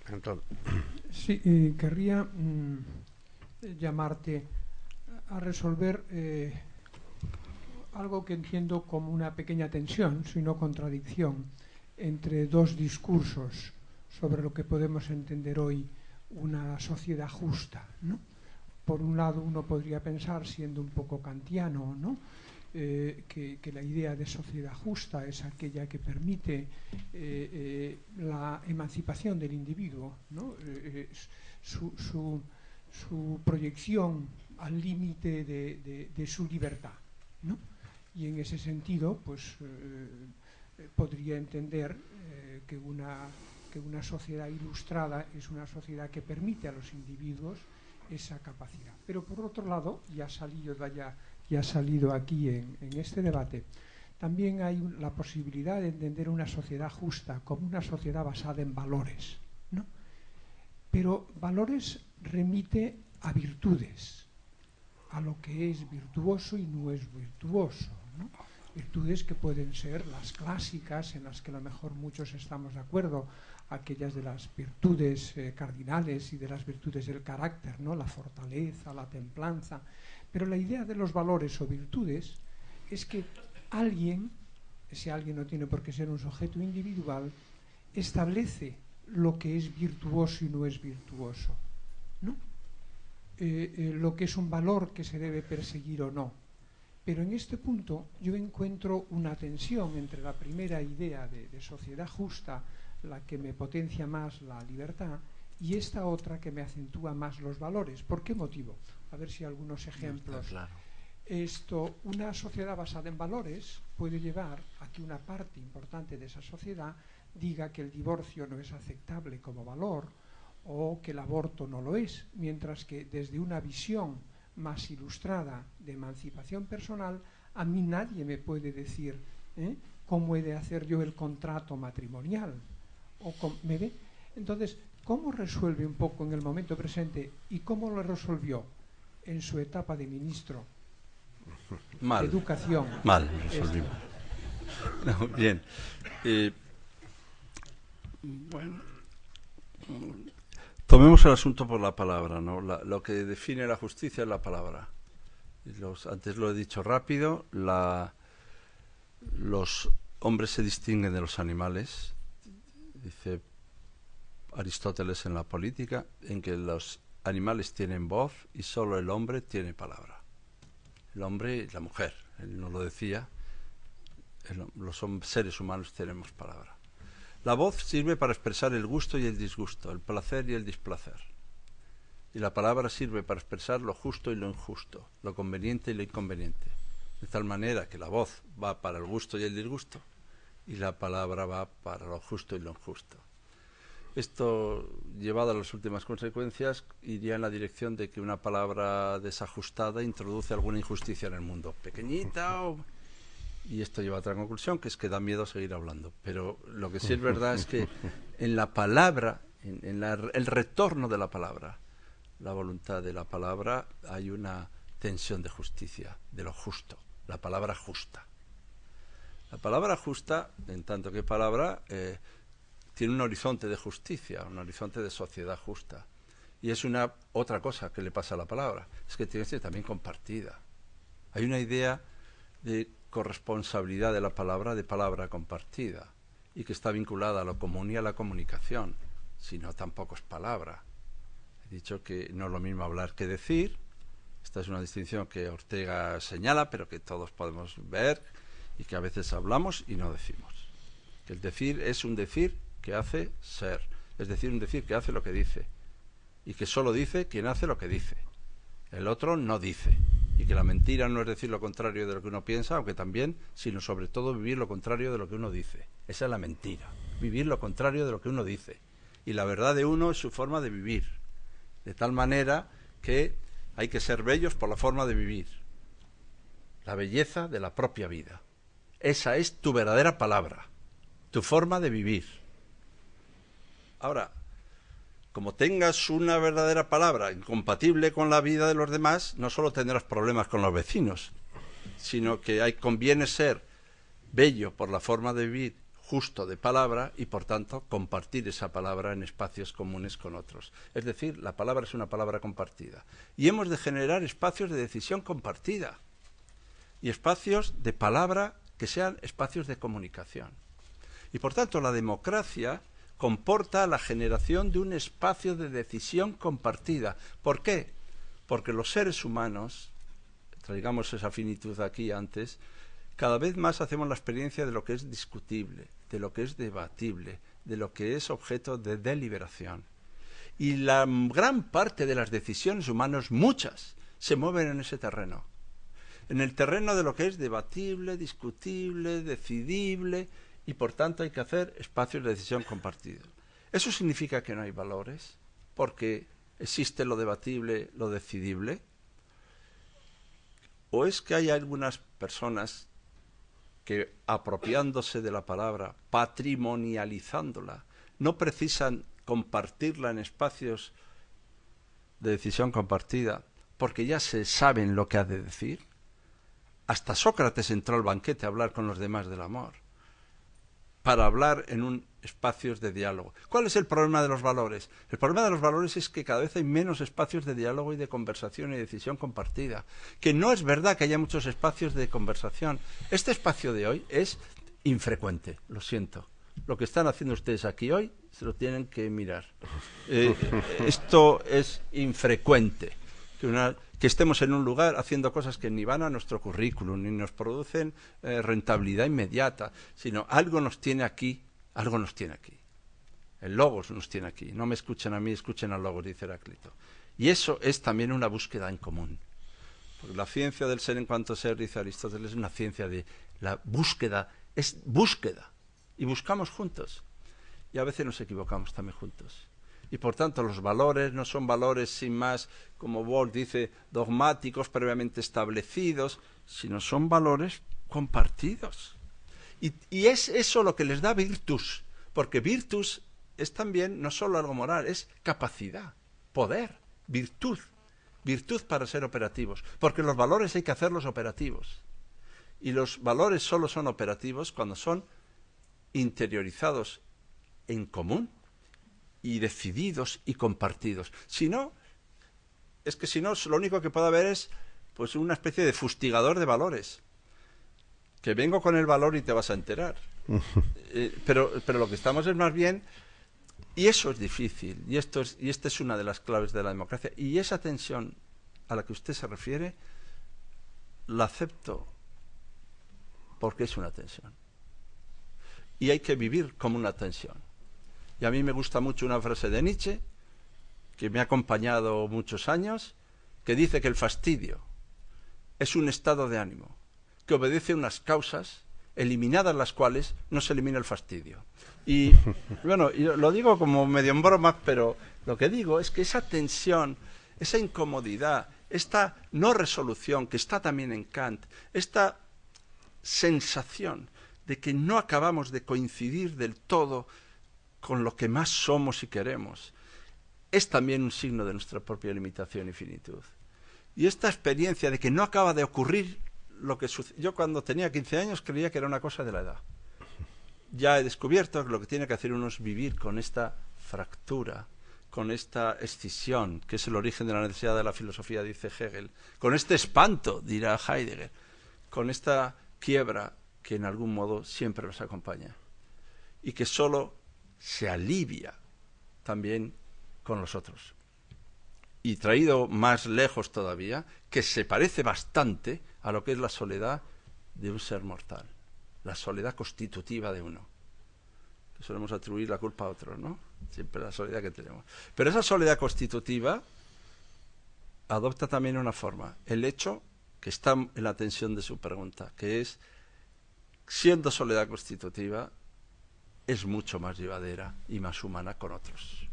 A: Antonio.
E: Sí, querría llamarte a resolver algo que entiendo como una pequeña tensión, sino contradicción, entre dos discursos sobre lo que podemos entender hoy una sociedad justa, ¿no? Por un lado, uno podría pensar, siendo un poco kantiano, ¿no?, que la idea de sociedad justa es aquella que permite la emancipación del individuo, ¿no? Su proyección al límite de su libertad, ¿no? Y en ese sentido, pues podría entender que una sociedad ilustrada es una sociedad que permite a los individuos esa capacidad. Pero por otro lado, ya ha salido aquí en este debate, también hay la posibilidad de entender una sociedad justa como una sociedad basada en valores, ¿no? Pero valores remite a virtudes, a lo que es virtuoso y no es virtuoso, ¿no? Virtudes que pueden ser las clásicas, en las que a lo mejor muchos estamos de acuerdo, aquellas de las virtudes cardinales y de las virtudes del carácter, ¿no? La fortaleza, la templanza, Pero la idea de los valores o virtudes es que alguien, ese alguien no tiene por qué ser un sujeto individual, establece lo que es virtuoso y no es virtuoso, ¿no? Lo que es un valor que se debe perseguir o no. Pero en este punto yo encuentro una tensión entre la primera idea de sociedad justa, la que me potencia más la libertad, y esta otra que me acentúa más los valores. ¿Por qué motivo? A ver si algunos ejemplos.
B: Claro.
E: Una sociedad basada en valores puede llevar a que una parte importante de esa sociedad diga que el divorcio no es aceptable como valor o que el aborto no lo es, mientras que desde una visión más ilustrada de emancipación personal, a mí nadie me puede decir cómo he de hacer yo el contrato matrimonial. ¿Me ve? Entonces, ¿cómo resuelve un poco en el momento presente y cómo lo resolvió en su etapa de ministro
B: de
E: Educación?
B: Mal, resolvimos. No, bien. Bueno, tomemos el asunto por la palabra, ¿no? Lo que define la justicia es la palabra. Antes lo he dicho rápido, los hombres se distinguen de los animales, dice Aristóteles en la Política, en que los animales tienen voz y solo el hombre tiene palabra. El hombre y la mujer, él no lo decía, los seres humanos tenemos palabra. La voz sirve para expresar el gusto y el disgusto, el placer y el displacer. Y la palabra sirve para expresar lo justo y lo injusto, lo conveniente y lo inconveniente. De tal manera que la voz va para el gusto y el disgusto, y la palabra va para lo justo y lo injusto. Esto, llevado a las últimas consecuencias, iría en la dirección de que una palabra desajustada introduce alguna injusticia en el mundo. Pequeñita y esto lleva a otra conclusión, que es que da miedo seguir hablando. Pero lo que sí es verdad es que en la palabra, el retorno de la palabra, la voluntad de la palabra, hay una tensión de justicia, de lo justo, la palabra justa. La palabra justa, en tanto que palabra, tiene un horizonte de justicia, un horizonte de sociedad justa. Y es otra cosa que le pasa a la palabra, es que tiene que ser también compartida. Hay una idea de corresponsabilidad de la palabra, de palabra compartida, y que está vinculada a lo común y a la comunicación, si no tampoco es palabra. He dicho que no es lo mismo hablar que decir. Esta es una distinción que Ortega señala, pero que todos podemos ver, y que a veces hablamos y no decimos. Que el decir es un decir que hace ser, es decir, un decir que hace lo que dice, y que solo dice quien hace lo que dice. El otro no dice. Y que la mentira no es decir lo contrario de lo que uno piensa, aunque también, sino sobre todo vivir lo contrario de lo que uno dice. Esa es la mentira, vivir lo contrario de lo que uno dice. Y la verdad de uno es su forma de vivir, de tal manera que hay que ser bellos por la forma de vivir, la belleza de la propia vida. Esa es tu verdadera palabra, tu forma de vivir. Ahora, como tengas una verdadera palabra incompatible con la vida de los demás, no solo tendrás problemas con los vecinos, sino que conviene ser bello por la forma de vivir, justo de palabra, y por tanto compartir esa palabra en espacios comunes con otros. Es decir, la palabra es una palabra compartida. Y hemos de generar espacios de decisión compartida y espacios de palabra que sean espacios de comunicación. Y por tanto la democracia comporta la generación de un espacio de decisión compartida. ¿Por qué? Porque los seres humanos, traigamos esa finitud aquí antes, cada vez más hacemos la experiencia de lo que es discutible, de lo que es debatible, de lo que es objeto de deliberación. Y la gran parte de las decisiones humanas, muchas, se mueven en ese terreno. En el terreno de lo que es debatible, discutible, decidible, y por tanto hay que hacer espacios de decisión compartidos. ¿Eso significa que no hay valores? Porque existe lo debatible, lo decidible. ¿O es que hay algunas personas que, apropiándose de la palabra, patrimonializándola, no precisan compartirla en espacios de decisión compartida porque ya se saben lo que ha de decir? Hasta Sócrates entró al banquete a hablar con los demás del amor, para hablar en un espacios de diálogo. ¿Cuál es el problema de los valores? El problema de los valores es que cada vez hay menos espacios de diálogo y de conversación y decisión compartida. Que no es verdad que haya muchos espacios de conversación. Este espacio de hoy es infrecuente, lo siento. Lo que están haciendo ustedes aquí hoy se lo tienen que mirar. Esto es infrecuente. Que estemos en un lugar haciendo cosas que ni van a nuestro currículum, ni nos producen rentabilidad inmediata, sino algo nos tiene aquí. Algo nos tiene aquí. El logos nos tiene aquí. No me escuchen a mí, escuchen al logos, dice Heráclito. Y eso es también una búsqueda en común. Porque la ciencia del ser en cuanto ser, dice Aristóteles, es una ciencia de la búsqueda. Es búsqueda. Y buscamos juntos. Y a veces nos equivocamos también juntos. Y por tanto los valores no son valores sin más, como Wolf dice, dogmáticos, previamente establecidos, sino son valores compartidos. Y es eso lo que les da virtus, porque virtus es también no solo algo moral, es capacidad, poder, virtud para ser operativos, porque los valores hay que hacerlos operativos. Y los valores solo son operativos cuando son interiorizados en común y decididos y compartidos. Si no, lo único que puede haber es pues una especie de fustigador de valores. Que vengo con el valor y te vas a enterar. Pero lo que estamos es más bien, y eso es difícil, y esta es una de las claves de la democracia, y esa tensión a la que usted se refiere, la acepto porque es una tensión. Y hay que vivir como una tensión. Y a mí me gusta mucho una frase de Nietzsche, que me ha acompañado muchos años, que dice que el fastidio es un estado de ánimo que obedece a unas causas, eliminadas las cuales no se elimina el fastidio. Y bueno, yo lo digo como medio en broma, pero lo que digo es que esa tensión, esa incomodidad, esta no resolución que está también en Kant, esta sensación de que no acabamos de coincidir del todo con lo que más somos y queremos, es también un signo de nuestra propia limitación y finitud. Y esta experiencia de que no acaba de ocurrir lo que sucede. Yo cuando tenía 15 años creía que era una cosa de la edad. Ya he descubierto que lo que tiene que hacer uno es vivir con esta fractura, con esta escisión, que es el origen de la necesidad de la filosofía, dice Hegel, con este espanto, dirá Heidegger, con esta quiebra que en algún modo siempre nos acompaña y que solo se alivia también con los otros. Y traído más lejos todavía, que se parece bastante a lo que es la soledad de un ser mortal, la soledad constitutiva de uno. Que solemos atribuir la culpa a otros, ¿no? Siempre la soledad que tenemos. Pero esa soledad constitutiva adopta también una forma, el hecho que está en la tensión de su pregunta, que es, siendo soledad constitutiva, es mucho más llevadera y más humana con otros.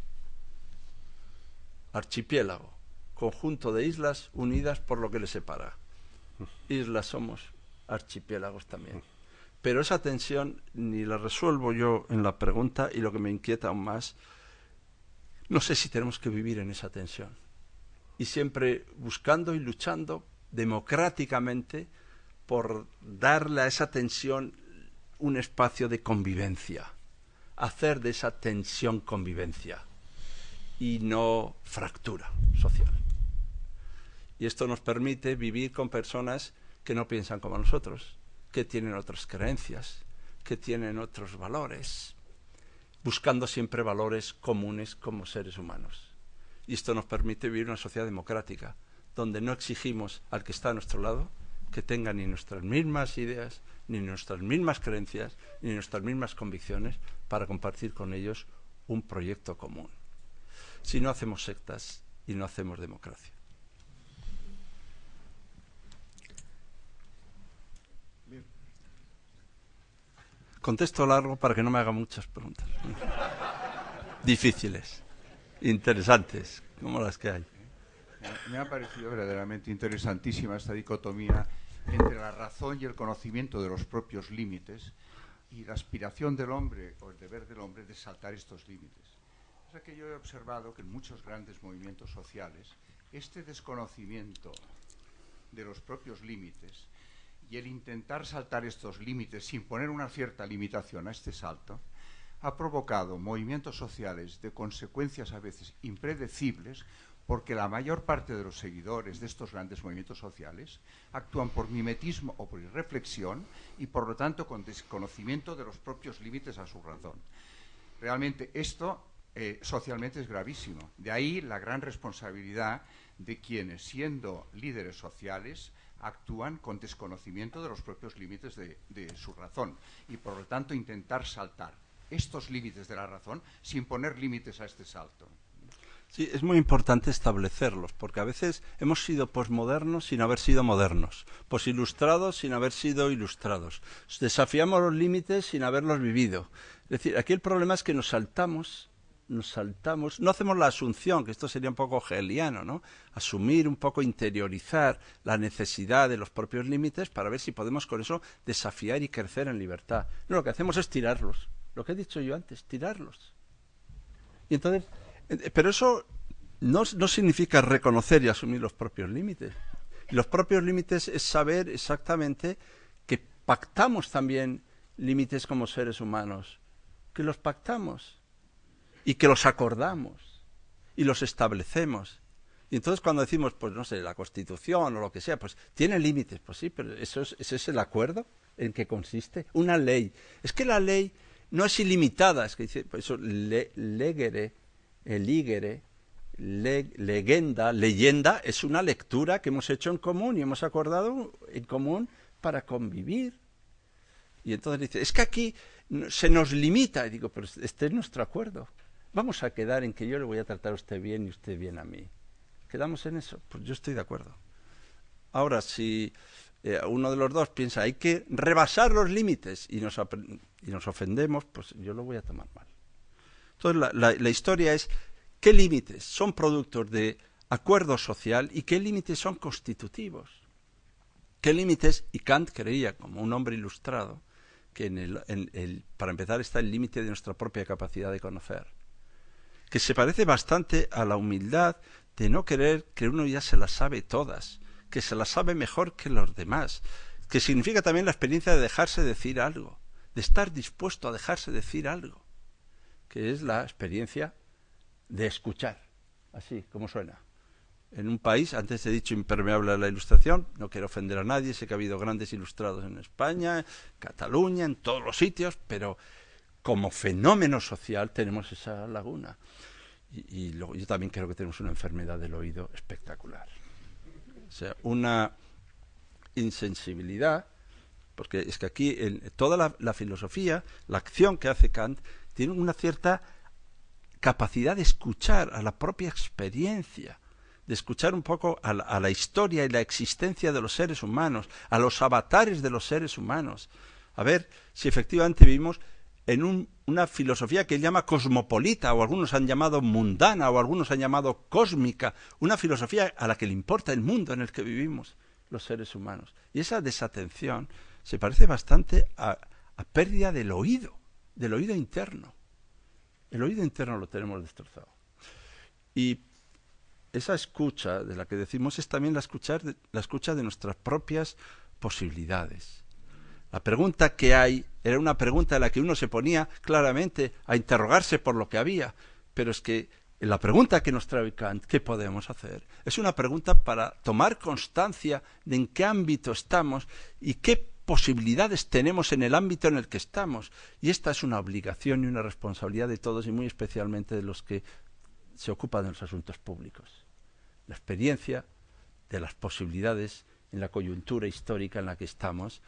B: Archipiélago, conjunto de islas unidas por lo que les separa. Islas somos, archipiélagos también. Pero esa tensión ni la resuelvo yo en la pregunta, y lo que me inquieta aún más, no sé si tenemos que vivir en esa tensión. Y siempre buscando y luchando democráticamente por darle a esa tensión un espacio de convivencia. Hacer de esa tensión convivencia y no fractura social. Y esto nos permite vivir con personas que no piensan como nosotros, que tienen otras creencias, que tienen otros valores, buscando siempre valores comunes como seres humanos. Y esto nos permite vivir una sociedad democrática, donde no exigimos al que está a nuestro lado que tenga ni nuestras mismas ideas, ni nuestras mismas creencias, ni nuestras mismas convicciones, para compartir con ellos un proyecto común. Si no, hacemos sectas y no hacemos democracia. Contesto largo para que no me haga muchas preguntas. Difíciles, interesantes, como las que hay.
F: Me ha parecido verdaderamente interesantísima esta dicotomía entre la razón y el conocimiento de los propios límites y la aspiración del hombre o el deber del hombre de saltar estos límites. O sea que yo he observado que en muchos grandes movimientos sociales este desconocimiento de los propios límites y el intentar saltar estos límites sin poner una cierta limitación a este salto ha provocado movimientos sociales de consecuencias a veces impredecibles, porque la mayor parte de los seguidores de estos grandes movimientos sociales actúan por mimetismo o por irreflexión y, por lo tanto, con desconocimiento de los propios límites a su razón. Realmente esto socialmente es gravísimo. De ahí la gran responsabilidad de quienes, siendo líderes sociales, actúan con desconocimiento de los propios límites de su razón y, por lo tanto, intentar saltar estos límites de la razón sin poner límites a este salto.
B: Sí, es muy importante establecerlos, porque a veces hemos sido posmodernos sin haber sido modernos, posilustrados sin haber sido ilustrados, desafiamos los límites sin haberlos vivido. Es decir, aquí el problema es que nos saltamos, no hacemos la asunción, que esto sería un poco hegeliano, ¿no? Asumir un poco, interiorizar la necesidad de los propios límites para ver si podemos con eso desafiar y crecer en libertad. No, lo que hacemos es tirarlos, lo que he dicho yo antes, tirarlos. Y entonces, pero eso no significa reconocer y asumir los propios límites. Y los propios límites es saber exactamente que pactamos también límites como seres humanos, que los pactamos y que los acordamos y los establecemos. Y entonces cuando decimos, pues no sé, la Constitución o lo que sea, pues tiene límites, pues sí, pero ese es el acuerdo en que consiste. Una ley. Es que la ley no es ilimitada, es que dice, pues eso, legere, eligere, legenda, leyenda, es una lectura que hemos hecho en común y hemos acordado en común para convivir. Y entonces dice, es que aquí se nos limita. Y digo, pero este es nuestro acuerdo. Vamos a quedar en que yo le voy a tratar a usted bien y usted bien a mí. ¿Quedamos en eso? Pues yo estoy de acuerdo. Ahora, si uno de los dos piensa hay que rebasar los límites y nos ofendemos, pues yo lo voy a tomar mal. Entonces, la historia es qué límites son productos de acuerdo social y qué límites son constitutivos. ¿Qué límites? Y Kant creía, como un hombre ilustrado, que para empezar está el límite de nuestra propia capacidad de conocer, que se parece bastante a la humildad de no creer que uno ya se las sabe todas, que se las sabe mejor que los demás, que significa también la experiencia de dejarse decir algo, de estar dispuesto a dejarse decir algo, que es la experiencia de escuchar, así como suena. En un país, antes he dicho impermeable a la ilustración, no quiero ofender a nadie, sé que ha habido grandes ilustrados en España, en Cataluña, en todos los sitios, pero como fenómeno social tenemos esa laguna. Y luego yo también creo que tenemos una enfermedad del oído espectacular. O sea, una insensibilidad, porque es que aquí toda la filosofía, la acción que hace Kant, tiene una cierta capacidad de escuchar a la propia experiencia, de escuchar un poco a la historia y la existencia de los seres humanos, a los avatares de los seres humanos. A ver si efectivamente vivimos en una filosofía que él llama cosmopolita, o algunos han llamado mundana, o algunos han llamado cósmica, una filosofía a la que le importa el mundo en el que vivimos los seres humanos. Y esa desatención se parece bastante a pérdida del oído interno. El oído interno lo tenemos destrozado. Y esa escucha de la que decimos es también la escucha de nuestras propias posibilidades. La pregunta que hay era una pregunta en la que uno se ponía claramente a interrogarse por lo que había, pero es que la pregunta que nos trae Kant, ¿qué podemos hacer?, es una pregunta para tomar constancia de en qué ámbito estamos y qué posibilidades tenemos en el ámbito en el que estamos. Y esta es una obligación y una responsabilidad de todos, y muy especialmente de los que se ocupan de los asuntos públicos. La experiencia de las posibilidades en la coyuntura histórica en la que estamos,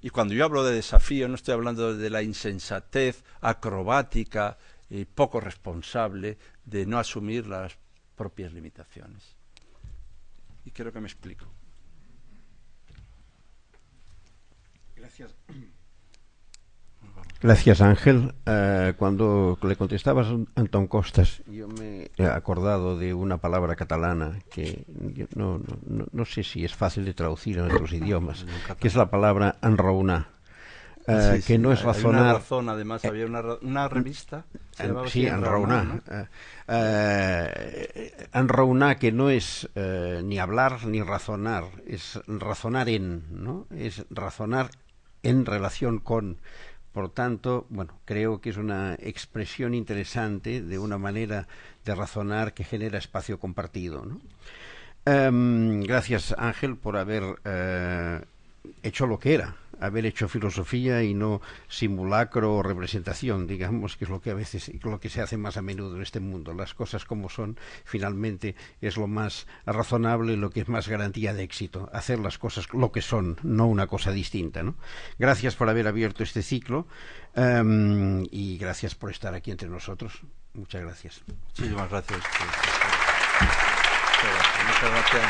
B: y cuando yo hablo de desafío no estoy hablando de la insensatez acrobática y poco responsable de no asumir las propias limitaciones. Y creo que me explico.
A: Gracias. Gracias, Ángel. Cuando le contestabas a Antón Costas, yo me he acordado de una palabra catalana que no sé si es fácil de traducir en otros idiomas, que es la palabra enraonar. Que no es razonar.
B: Hay una razón, además, había una revista.
A: Sí, enraonar. Enraonar, que no es ni hablar ni razonar, es razonar en, ¿no? Es razonar en relación con. Por tanto, bueno, creo que es una expresión interesante de una manera de razonar que genera espacio compartido, ¿no? Gracias, Ángel, por haber hecho lo que era, haber hecho filosofía y no simulacro o representación, digamos, que es lo que a veces, lo que se hace más a menudo en este mundo. Las cosas como son, finalmente, es lo más razonable, lo que es más garantía de éxito, hacer las cosas lo que son, no una cosa distinta, ¿no? Gracias por haber abierto este ciclo y gracias por estar aquí entre nosotros. Muchas gracias.
B: Muchísimas gracias.
F: Muchas gracias.